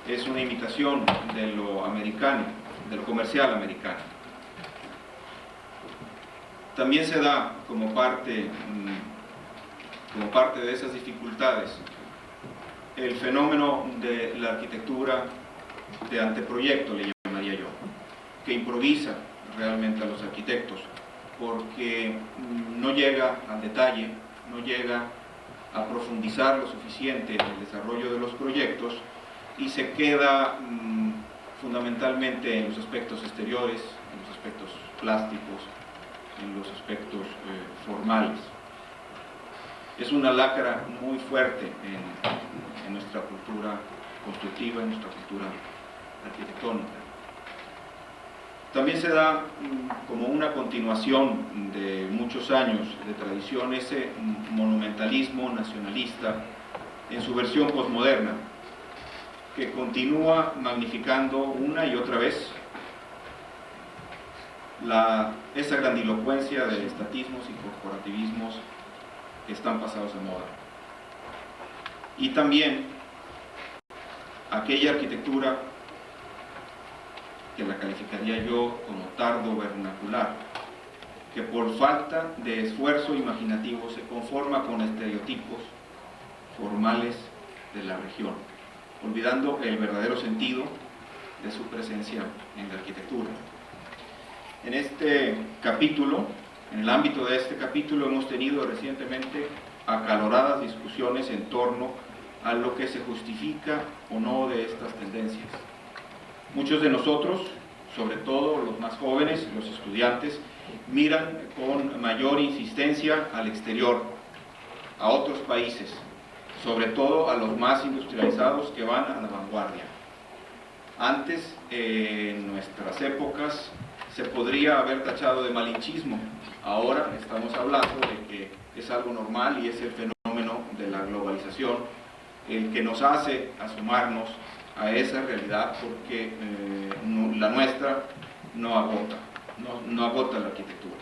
es una imitación de lo americano, de lo comercial americano. También se da como parte de esas dificultades el fenómeno de la arquitectura de anteproyecto, le llamaría yo, que improvisa realmente a los arquitectos, porque no llega al detalle, no llega a profundizar lo suficiente en el desarrollo de los proyectos y se queda fundamentalmente en los aspectos exteriores, en los aspectos plásticos, en los aspectos formales. Es una lacra muy fuerte en nuestra cultura constructiva, en nuestra cultura arquitectónica. También se da como una continuación de muchos años de tradición ese monumentalismo nacionalista en su versión posmoderna, que continúa magnificando una y otra vez esa grandilocuencia de estatismos y corporativismos que están pasados de moda. Y también aquella arquitectura que la calificaría yo como tardo vernacular, que por falta de esfuerzo imaginativo se conforma con estereotipos formales de la región, olvidando el verdadero sentido de su presencia en la arquitectura. En este capítulo, en el ámbito de este capítulo, hemos tenido recientemente acaloradas discusiones en torno a lo que se justifica o no de estas tendencias. Muchos de nosotros, sobre todo los más jóvenes, los estudiantes, miran con mayor insistencia al exterior, a otros países, sobre todo a los más industrializados que van a la vanguardia. Antes, en nuestras épocas, se podría haber tachado de malinchismo. Ahora estamos hablando de que es algo normal y es el fenómeno de la globalización el que nos hace asomarnos a esa realidad, porque la nuestra no agota la arquitectura.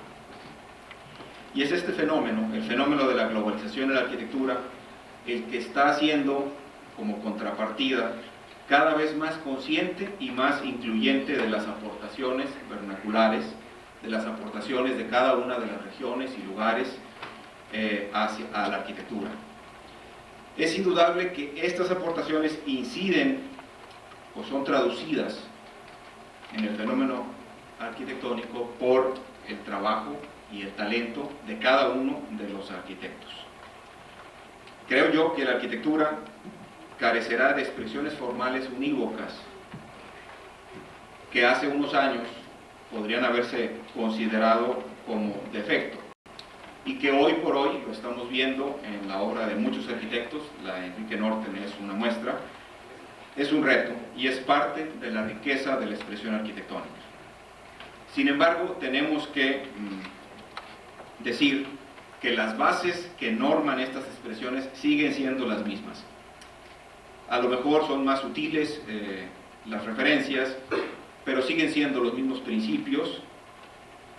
Y es este fenómeno, el fenómeno de la globalización en la arquitectura, el que está haciendo como contrapartida cada vez más consciente y más incluyente de las aportaciones vernaculares, de las aportaciones de cada una de las regiones y lugares a la arquitectura. Es indudable que estas aportaciones inciden o son traducidas en el fenómeno arquitectónico por el trabajo y el talento de cada uno de los arquitectos. Creo yo que la arquitectura carecerá de expresiones formales unívocas que hace unos años podrían haberse considerado como defecto y que hoy por hoy lo estamos viendo en la obra de muchos arquitectos. La de Enrique Norten es una muestra. Es un reto y es parte de la riqueza de la expresión arquitectónica. Sin embargo, tenemos que decir que las bases que norman estas expresiones siguen siendo las mismas. A lo mejor son más sutiles las referencias, pero siguen siendo los mismos principios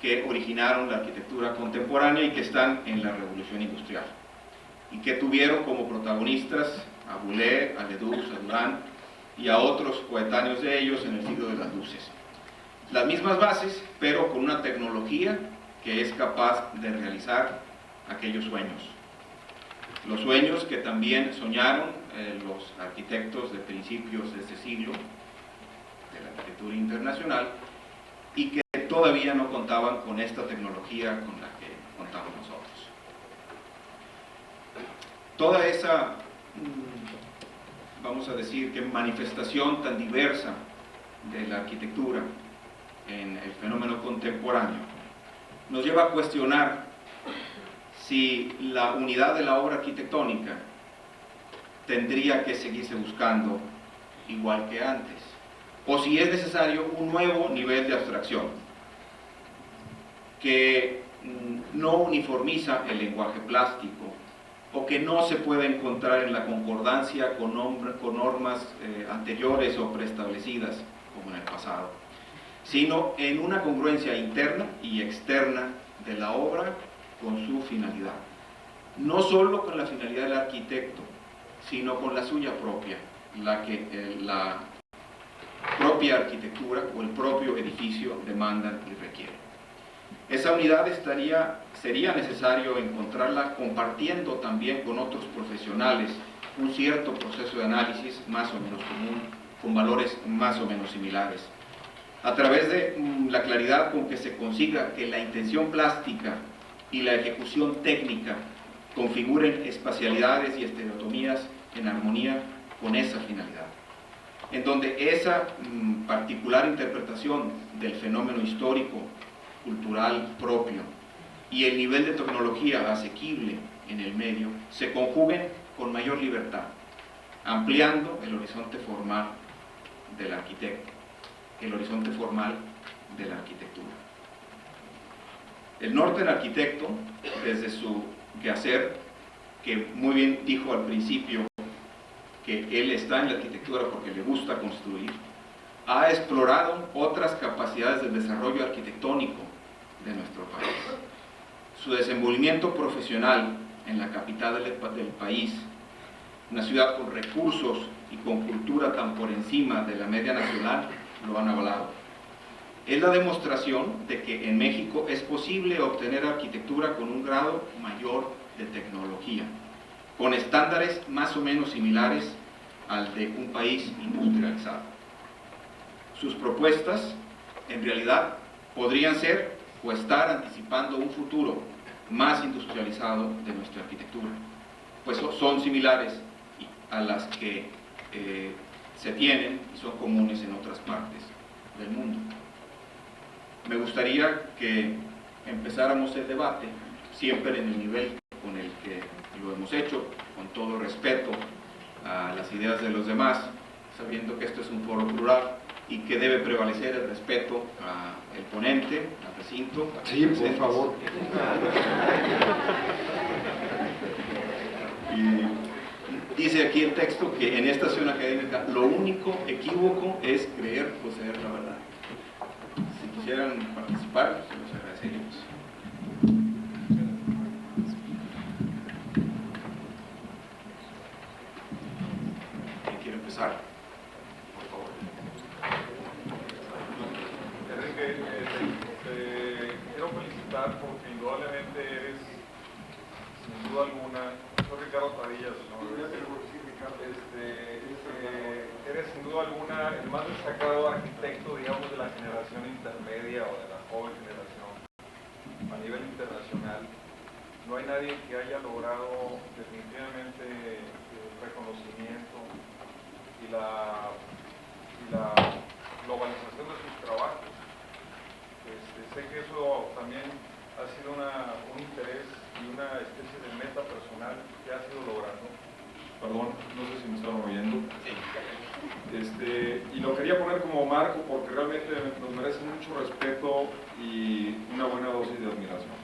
que originaron la arquitectura contemporánea y que están en la Revolución Industrial, y que tuvieron como protagonistas a Boulez, a Ledoux, a Durand y a otros coetáneos de ellos en el siglo de las luces. Las mismas bases, pero con una tecnología que es capaz de realizar aquellos sueños. Los sueños que también soñaron los arquitectos de principios de este siglo, de la arquitectura internacional, y que todavía no contaban con esta tecnología con la que contamos nosotros. Toda esa, vamos a decir, que manifestación tan diversa de la arquitectura en el fenómeno contemporáneo nos lleva a cuestionar si la unidad de la obra arquitectónica tendría que seguirse buscando igual que antes, o si es necesario un nuevo nivel de abstracción que no uniformiza el lenguaje plástico, o que no se puede encontrar en la concordancia con normas anteriores o preestablecidas como en el pasado, sino en una congruencia interna y externa de la obra con su finalidad. No solo con la finalidad del arquitecto, sino con la suya propia, la propia arquitectura o el propio edificio demandan y requieren. Esa unidad sería necesario encontrarla compartiendo también con otros profesionales un cierto proceso de análisis más o menos común, con valores más o menos similares. A través de la claridad con que se consiga que la intención plástica y la ejecución técnica configuren espacialidades y estereotomías en armonía con esa finalidad, en donde esa particular interpretación del fenómeno histórico, cultural propio y el nivel de tecnología asequible en el medio se conjuguen con mayor libertad, ampliando el horizonte formal del arquitecto, el horizonte formal de la arquitectura. El norte del arquitecto, desde su quehacer, que muy bien dijo al principio que él está en la arquitectura porque le gusta construir, ha explorado otras capacidades del desarrollo arquitectónico de nuestro país. Su desenvolvimiento profesional en la capital del país, una ciudad con recursos y con cultura tan por encima de la media nacional, lo han avalado. Es la demostración de que en México es posible obtener arquitectura con un grado mayor de tecnología, con estándares más o menos similares al de un país industrializado. Sus propuestas, en realidad, podrían ser o estar anticipando un futuro más industrializado de nuestra arquitectura, pues son similares a las que se tienen y son comunes en otras partes del mundo. Me gustaría que empezáramos el debate siempre en el nivel con el que lo hemos hecho, con todo respeto a las ideas de los demás, sabiendo que esto es un foro plural y que debe prevalecer el respeto al ponente, al recinto. Sí, por favor. Y dice aquí el texto que en esta acción académica lo único equívoco es creer poseer la verdad. Si quisieran participar, se los agradeceríamos. ¿Quién quiere empezar? Por favor. Enrique, quiero felicitar porque indudablemente eres, sin duda alguna, soy Ricardo Padilla, eres sin duda alguna el más destacado arquitecto, digamos, de la generación intermedia o de la joven generación a nivel internacional. No hay nadie que haya logrado definitivamente el reconocimiento y la globalización de sus trabajos. Sé que eso también ha sido un interés y una especie de meta personal que ha sido logrando. Perdón, no sé si me estaban oyendo. Y lo quería poner como marco porque realmente nos merece mucho respeto y una buena dosis de admiración.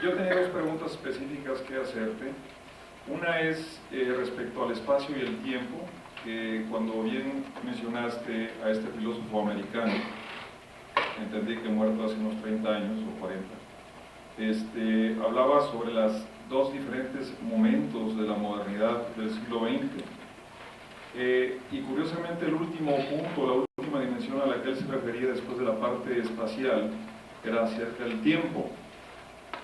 Yo tenía dos preguntas específicas que hacerte. Una es respecto al espacio y el tiempo, que cuando bien mencionaste a este filósofo americano, entendí que muerto hace unos 30 años o 40, hablaba sobre los dos diferentes momentos de la modernidad del siglo XX. Y curiosamente el último punto, la última dimensión a la que él se refería después de la parte espacial, era acerca del tiempo.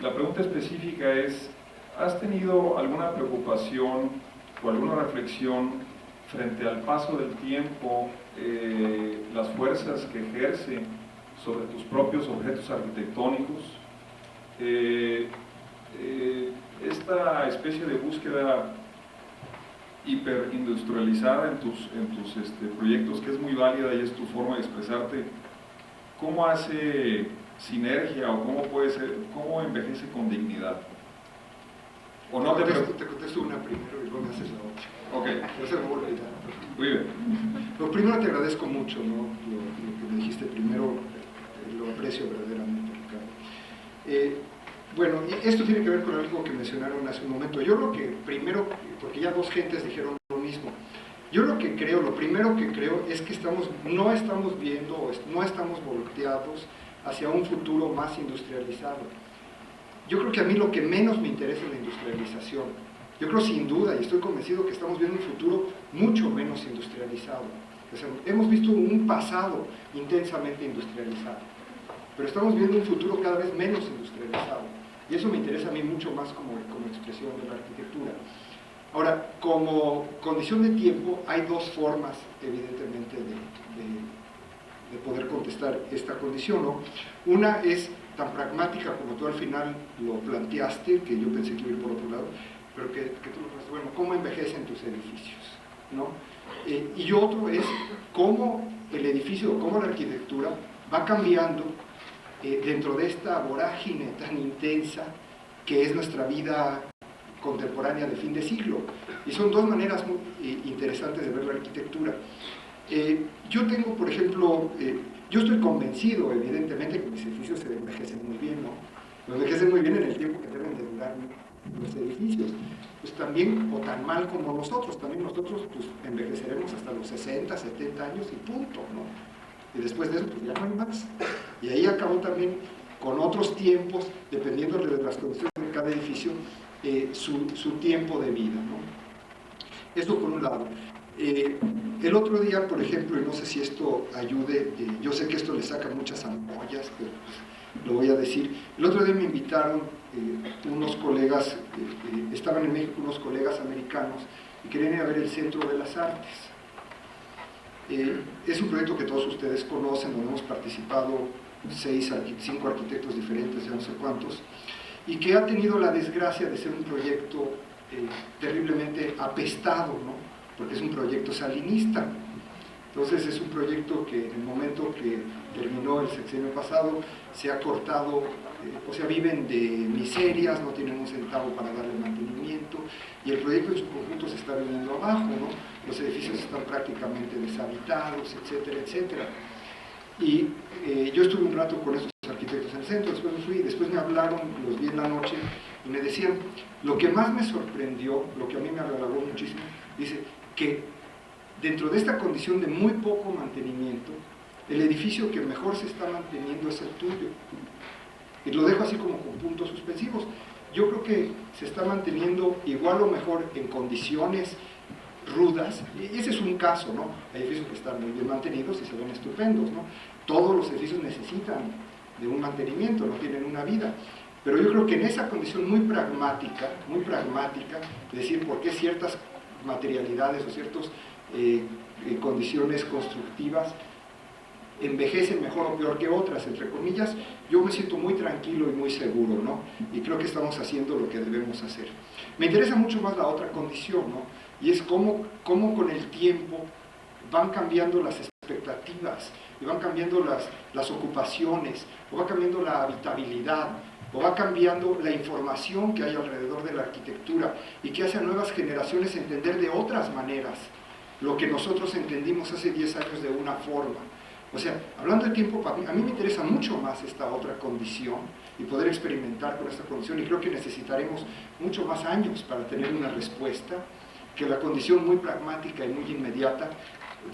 La pregunta específica es, ¿has tenido alguna preocupación o alguna reflexión frente al paso del tiempo, las fuerzas que ejerce sobre tus propios objetos arquitectónicos? Esta especie de búsqueda hiperindustrializada en tus proyectos, que es muy válida y es tu forma de expresarte, ¿cómo hace sinergia o cómo envejece con dignidad? ¿O no te contesto una primero y luego me haces la otra. Ok. No se me vuelve a olvidar. Muy bien. Lo primero, te agradezco mucho, ¿no? Lo que me dijiste primero, lo aprecio verdaderamente, Ricardo. Bueno, y esto tiene que ver con algo que mencionaron hace un momento. Yo lo que primero, porque ya dos gentes dijeron lo mismo, yo lo primero que creo es que no estamos viendo, no estamos volteados hacia un futuro más industrializado. Yo creo que a mí lo que menos me interesa es la industrialización. Yo creo sin duda, y estoy convencido, que estamos viendo un futuro mucho menos industrializado. O sea, hemos visto un pasado intensamente industrializado, pero estamos viendo un futuro cada vez menos industrializado. Y eso me interesa a mí mucho más como expresión de la arquitectura. Ahora, como condición de tiempo, hay dos formas, evidentemente, de poder contestar esta condición, ¿no? Una es tan pragmática como tú al final lo planteaste, que yo pensé que iba a ir por otro lado, pero que tú lo planteaste, bueno, ¿cómo envejecen tus edificios? ¿No? Y otro es cómo el edificio, cómo la arquitectura va cambiando dentro de esta vorágine tan intensa que es nuestra vida contemporánea de fin de siglo. Y son dos maneras muy interesantes de ver la arquitectura. Yo tengo, por ejemplo, yo estoy convencido, evidentemente, que mis edificios se envejecen muy bien, ¿no? Envejecen muy bien en el tiempo que deben de durar los edificios. Pues también, o tan mal como nosotros, también nosotros pues, envejeceremos hasta los 60, 70 años y punto, ¿no? Y después de eso, pues ya no hay más. Y ahí acabó también con otros tiempos, dependiendo de las condiciones de cada edificio, su tiempo de vida, ¿no? Esto por un lado. El otro día, por ejemplo, y no sé si esto ayude, yo sé que esto le saca muchas ampollas, pero pues, lo voy a decir. El otro día me invitaron unos colegas, estaban en México unos colegas americanos y querían ir a ver el Centro de las Artes. Es un proyecto que todos ustedes conocen, donde hemos participado 5 arquitectos diferentes, ya no sé cuántos, y que ha tenido la desgracia de ser un proyecto terriblemente apestado, ¿no? Porque es un proyecto salinista. Entonces es un proyecto que en el momento que terminó el sexenio pasado se ha cortado, o sea, viven de miserias, no tienen un centavo para darle mantenimiento, y el proyecto en su conjunto se está viniendo abajo, ¿no? Los edificios están prácticamente deshabitados, etcétera, etcétera. Y yo estuve un rato con esos arquitectos en el centro, después me fui, después me hablaron, los vi en la noche, y me decían, lo que más me sorprendió, lo que a mí me halagó muchísimo, dice que dentro de esta condición de muy poco mantenimiento, el edificio que mejor se está manteniendo es el tuyo. Y lo dejo así como con puntos suspensivos. Yo creo que se está manteniendo igual o mejor en condiciones rudas, y ese es un caso, ¿no? Hay edificios que están muy bien mantenidos y se ven estupendos, ¿no? Todos los edificios necesitan de un mantenimiento, no tienen una vida. Pero yo creo que en esa condición muy pragmática, de decir por qué ciertas materialidades o ciertas condiciones constructivas envejecen mejor o peor que otras, entre comillas, yo me siento muy tranquilo y muy seguro, ¿no? Y creo que estamos haciendo lo que debemos hacer. Me interesa mucho más la otra condición, ¿no? Y es cómo con el tiempo van cambiando las expectativas, y van cambiando las ocupaciones, o va cambiando la habitabilidad, o va cambiando la información que hay alrededor de la arquitectura, y que hace a nuevas generaciones entender de otras maneras lo que nosotros entendimos hace 10 años de una forma. O sea, hablando de tiempo, a mí me interesa mucho más esta otra condición y poder experimentar con esta condición, y creo que necesitaremos mucho más años para tener una respuesta que la condición muy pragmática y muy inmediata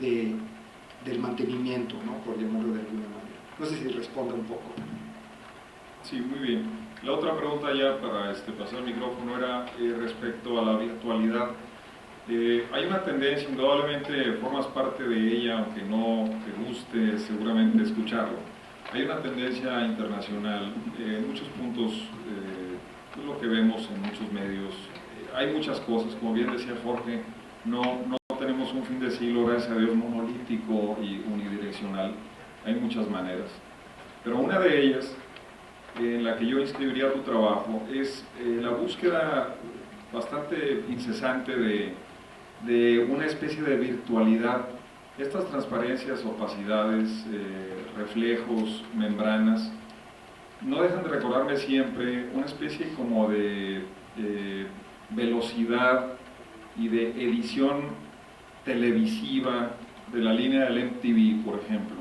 del mantenimiento, ¿no? Por llamarlo de alguna manera. No sé si responde un poco. Sí, muy bien. La otra pregunta ya para pasar el micrófono era respecto a la virtualidad. Hay una tendencia, indudablemente formas parte de ella, aunque no te guste seguramente escucharlo. Hay una tendencia internacional, en muchos puntos, es lo que vemos en muchos medios. Hay muchas cosas, como bien decía Jorge, no tenemos un fin de siglo, gracias a Dios, monolítico y unidireccional. Hay muchas maneras. Pero una de ellas, en la que yo inscribiría tu trabajo, es la búsqueda bastante incesante de una especie de virtualidad. Estas transparencias, opacidades, reflejos, membranas, no dejan de recordarme siempre una especie como de velocidad y de edición televisiva de la línea del MTV, por ejemplo,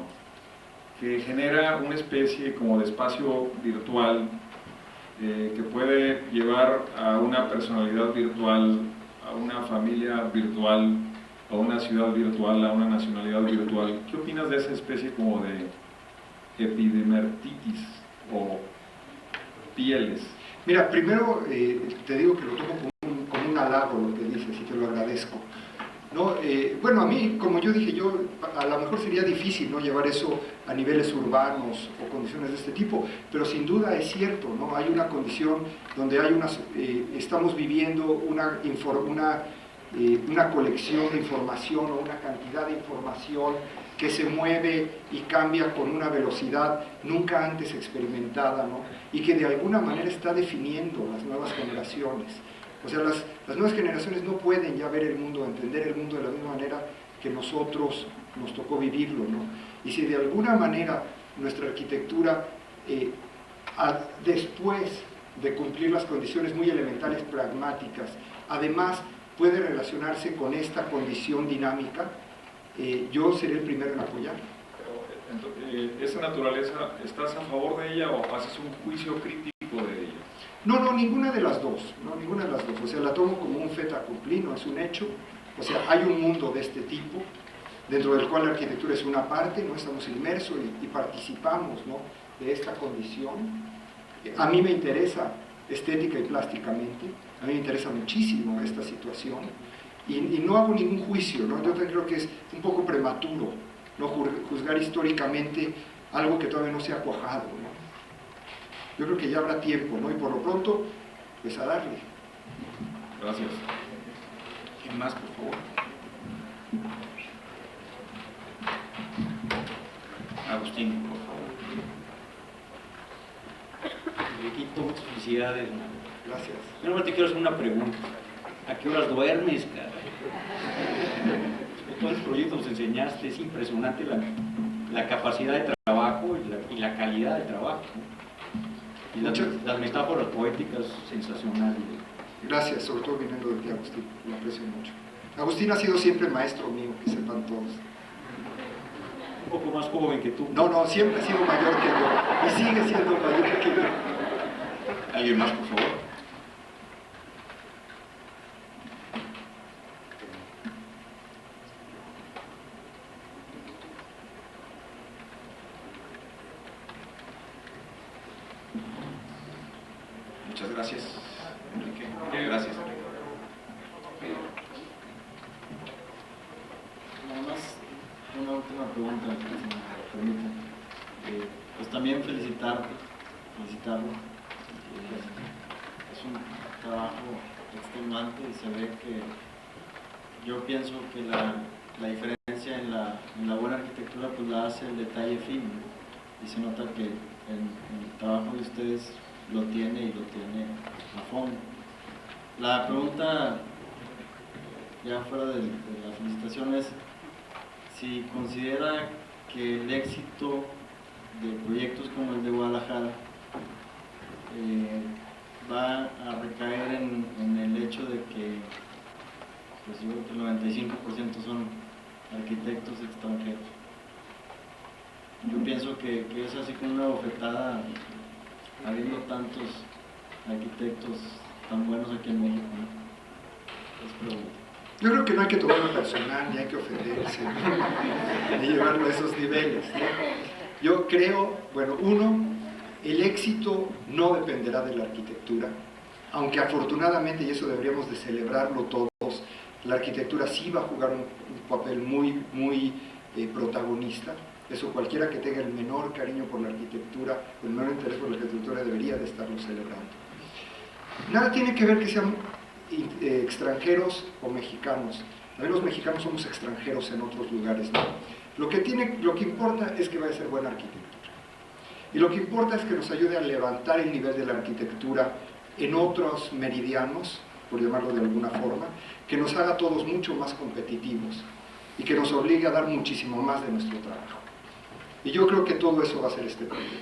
que genera una especie como de espacio virtual que puede llevar a una personalidad virtual, a una familia virtual, a una ciudad virtual, a una nacionalidad virtual. ¿Qué opinas de esa especie como de epidermatitis o pieles? Mira, primero te digo que lo tomo como un halago lo que dices y te lo agradezco. ¿No? Bueno, a mí, como yo dije, a lo mejor sería difícil, ¿no?, llevar eso a niveles urbanos o condiciones de este tipo, pero sin duda es cierto, ¿no? Hay una condición donde hay estamos viviendo una colección de información o una cantidad de información que se mueve y cambia con una velocidad nunca antes experimentada, ¿no? Y que de alguna manera está definiendo las nuevas generaciones. O sea, las nuevas generaciones no pueden ya ver el mundo, entender el mundo de la misma manera que nosotros nos tocó vivirlo, ¿no? Y si de alguna manera nuestra arquitectura, después de cumplir las condiciones muy elementales pragmáticas, además puede relacionarse con esta condición dinámica, yo seré el primero en apoyar. Pero, esa naturaleza, ¿estás a favor de ella o haces un juicio crítico de ella? No, ninguna de las dos, ninguna de las dos. O sea, la tomo como un fait accompli, no es un hecho. O sea, hay un mundo de este tipo, dentro del cual la arquitectura es una parte, ¿no? Estamos inmersos y participamos, ¿no?, de esta condición. A mí me interesa estética y plásticamente, a mí me interesa muchísimo esta situación, y no hago ningún juicio, ¿no? Yo creo que es un poco prematuro, ¿no?, juzgar históricamente algo que todavía no se ha cuajado, ¿no? Yo creo que ya habrá tiempo, ¿no? Y por lo pronto, pues a darle. Gracias. ¿Quién más, por favor? Agustín, por favor. Riquito, muchas felicidades. Gracias. Yo te quiero hacer una pregunta. ¿A qué horas duermes, caray? Todos los proyectos que enseñaste, es impresionante la capacidad de trabajo y la calidad de trabajo, ¿no? Y las metáforas poéticas sensacionales. Gracias, sobre todo viniendo de ti, Agustín, lo aprecio mucho. Agustín ha sido siempre maestro mío, que sepan todos. Un poco más joven que tú. No, siempre ha sido mayor que yo, y sigue siendo mayor que yo. ¿Alguien más, por favor? Muchas gracias, Enrique. Gracias, Enrique. Nada más una última pregunta, si me lo permiten. Pues también felicitarlo. Es un trabajo extenuante y se ve que yo pienso que la diferencia en la buena arquitectura pues la hace el detalle fino, y se nota que el trabajo de ustedes lo tiene y lo tiene a fondo. La pregunta, ya fuera de la felicitación, es si considera que el éxito de proyectos como el de Guadalajara va a recaer en el hecho de que, pues yo creo que el 95% son arquitectos extranjeros. yo pienso que es así como una bofetada habiendo tantos arquitectos tan buenos aquí en México, ¿no? Es pregunta. Yo creo que no hay que tomarlo personal, ni hay que ofenderse, ni llevarlo a esos niveles, ¿no? Yo creo, bueno, uno, el éxito no dependerá de la arquitectura, aunque afortunadamente, y eso deberíamos de celebrarlo todos, la arquitectura sí va a jugar un papel muy protagonista. Eso cualquiera que tenga el menor cariño por la arquitectura, el menor interés por la arquitectura debería de estarlo celebrando. Nada tiene que ver que sean extranjeros o mexicanos. También los mexicanos somos extranjeros en otros lugares, ¿no? Lo que importa es que vaya a ser buena arquitectura. Y lo que importa es que nos ayude a levantar el nivel de la arquitectura en otros meridianos, por llamarlo de alguna forma, que nos haga a todos mucho más competitivos y que nos obligue a dar muchísimo más de nuestro trabajo. Y yo creo que todo eso va a ser este proyecto.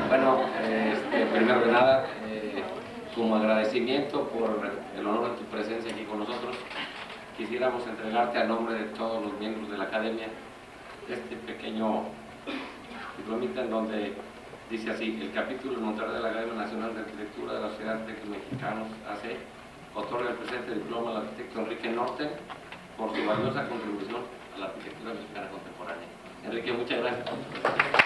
Bueno, primero que nada, como agradecimiento por el honor de tu presencia aquí con nosotros, quisiéramos entregarte a nombre de todos los miembros de la Academia este pequeño diplomita en donde dice así: el capítulo de Monterrey de la Academia Nacional de Arquitectura de la Sociedad de Arquitectos Mexicanos, AC, otorga el presente diploma al arquitecto Enrique Norten por su valiosa contribución a la arquitectura mexicana contemporánea. Enrique, muchas gracias por tu presencia.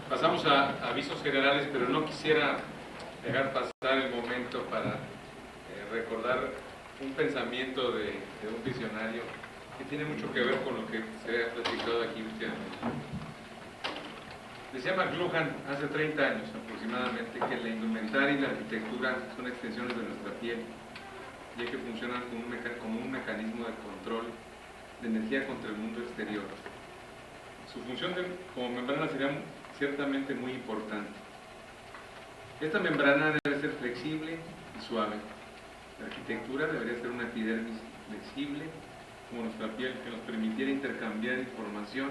Pasamos a avisos generales, pero no quisiera dejar pasar el momento para recordar un pensamiento de un visionario que tiene mucho que ver con lo que se ha platicado aquí últimamente. Decía McLuhan hace 30 años aproximadamente que la indumentaria y la arquitectura son extensiones de nuestra piel, ya que funcionan como un mecanismo de control de energía contra el mundo exterior. Su función como membrana sería ciertamente muy importante. Esta membrana debe ser flexible y suave. La arquitectura debería ser una epidermis flexible como nuestra piel, que nos permitiera intercambiar información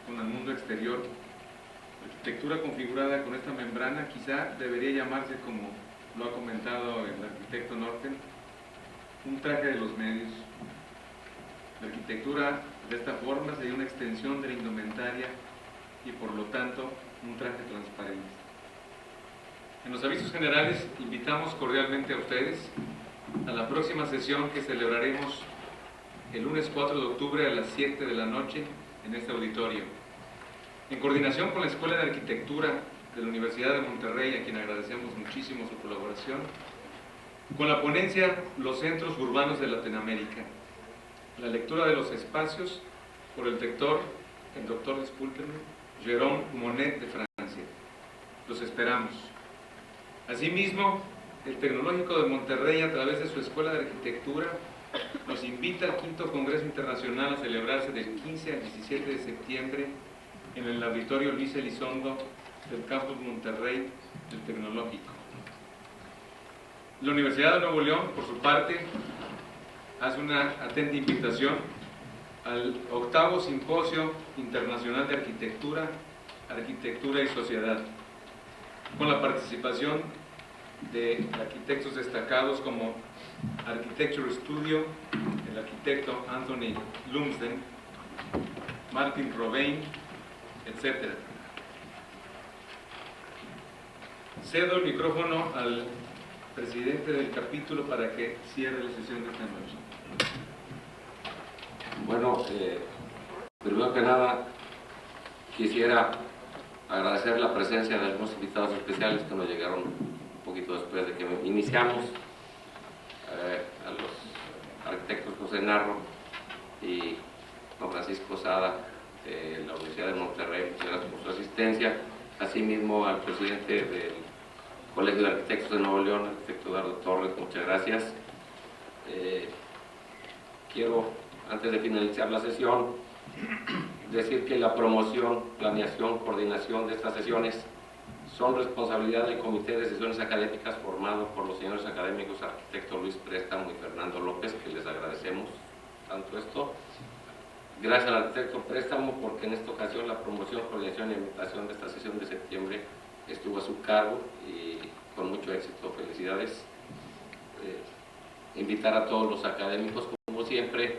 con el mundo exterior. La arquitectura configurada con esta membrana quizá debería llamarse, como lo ha comentado el arquitecto Norten, un traje de los medios. La arquitectura de esta forma sería una extensión de la indumentaria y por lo tanto un traje transparente. En los avisos generales invitamos cordialmente a ustedes a la próxima sesión que celebraremos el lunes 4 de octubre a las 7 de la noche en este auditorio. En coordinación con la Escuela de Arquitectura de la Universidad de Monterrey, a quien agradecemos muchísimo su colaboración, con la ponencia Los Centros Urbanos de Latinoamérica, la lectura de los espacios por el rector, el doctor, discúlpenme, Jérôme Monet de Francia. Los esperamos. Asimismo, el Tecnológico de Monterrey, a través de su Escuela de Arquitectura, nos invita al 5º Congreso Internacional a celebrarse del 15 al 17 de septiembre en el Auditorio Luis Elizondo del Campus Monterrey del Tecnológico. La Universidad de Nuevo León, por su parte, hace una atenta invitación al 8º Simposio Internacional de Arquitectura, Arquitectura y Sociedad, con la participación de arquitectos destacados como Architecture Studio, el arquitecto Anthony Lumsden, Martin Robin, etc. Cedo el micrófono al presidente del capítulo para que cierre la sesión de esta noche. Bueno, primero que nada quisiera agradecer la presencia de algunos invitados especiales que nos llegaron un poquito después de que iniciamos, a los arquitectos José Narro y Juan Francisco Sada de la Universidad de Monterrey. Muchas gracias por su asistencia, asimismo al presidente del Colegio de Arquitectos de Nuevo León, arquitecto Eduardo Torres, muchas gracias. Quiero, antes de finalizar la sesión, decir que la promoción, planeación, coordinación de estas sesiones son responsabilidad del Comité de Sesiones Académicas formado por los señores académicos arquitecto Luis Préstamo y Fernando López, que les agradecemos tanto esto. Gracias al arquitecto Préstamo porque en esta ocasión la promoción, coordinación y invitación de esta sesión de septiembre estuvo a su cargo y con mucho éxito. Felicidades. Invitar a todos los académicos, como siempre,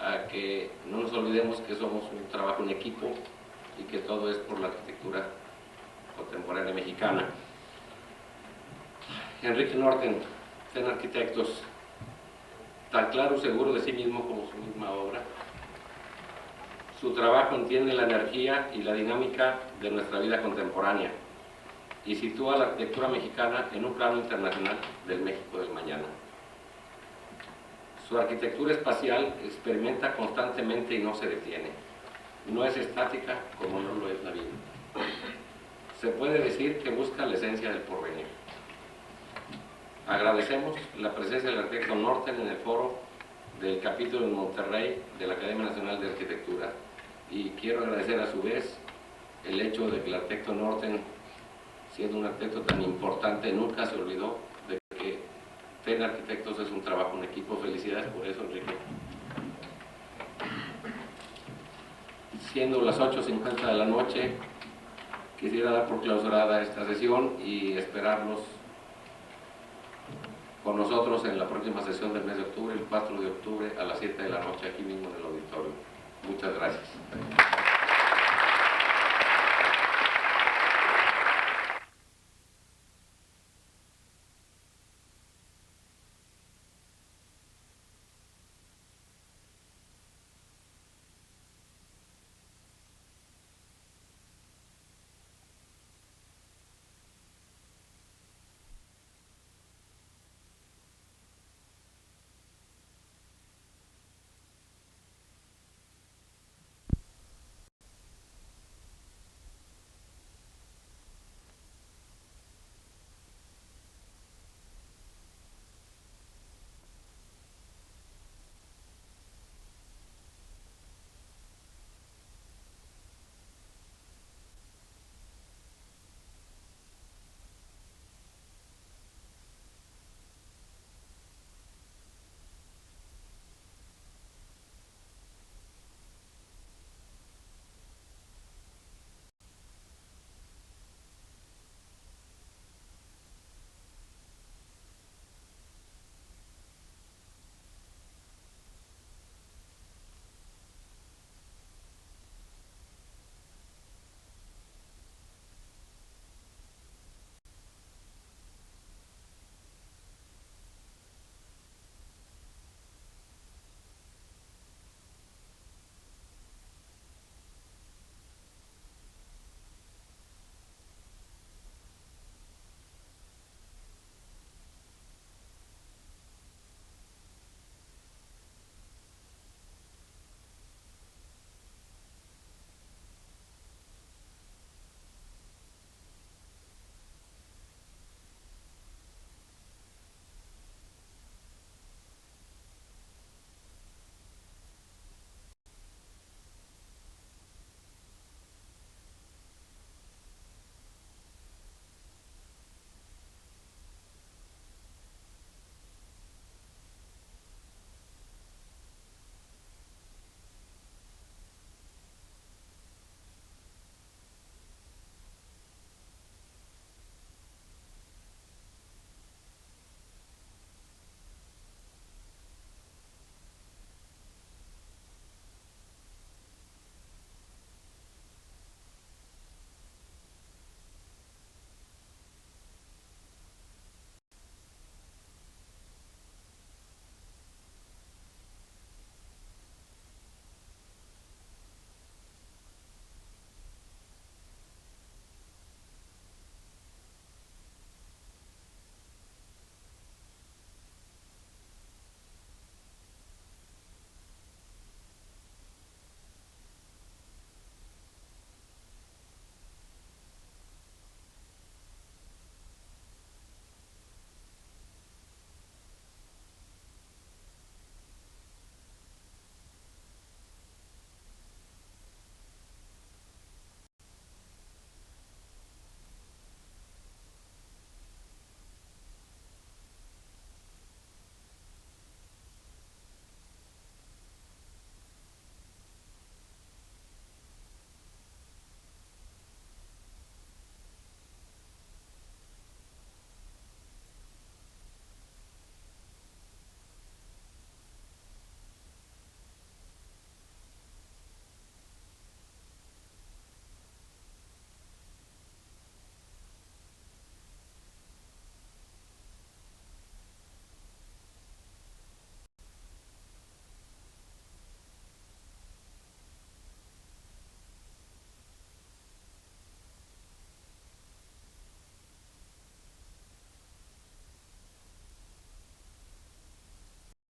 a que no nos olvidemos que somos un trabajo en equipo y que todo es por la arquitectura contemporánea mexicana. Enrique Norten, CEN Arquitectos, tan claro, seguro de sí mismo como su misma obra. Su trabajo entiende la energía y la dinámica de nuestra vida contemporánea y sitúa la arquitectura mexicana en un plano internacional del México del mañana. Su arquitectura espacial experimenta constantemente y no se detiene. No es estática como no lo es la vida. Se puede decir que busca la esencia del porvenir. Agradecemos la presencia del arquitecto Norten en el foro del capítulo en Monterrey de la Academia Nacional de Arquitectura y quiero agradecer a su vez el hecho de que el arquitecto Norten, siendo un arquitecto tan importante, nunca se olvidó de que CEN Arquitectos es un trabajo en equipo. Felicidades por eso, Enrique. Siendo las 8:50 de la noche, quisiera dar por clausurada esta sesión y esperarlos con nosotros en la próxima sesión del mes de octubre, el 4 de octubre a las 7 de la noche, aquí mismo en el auditorio. Muchas gracias.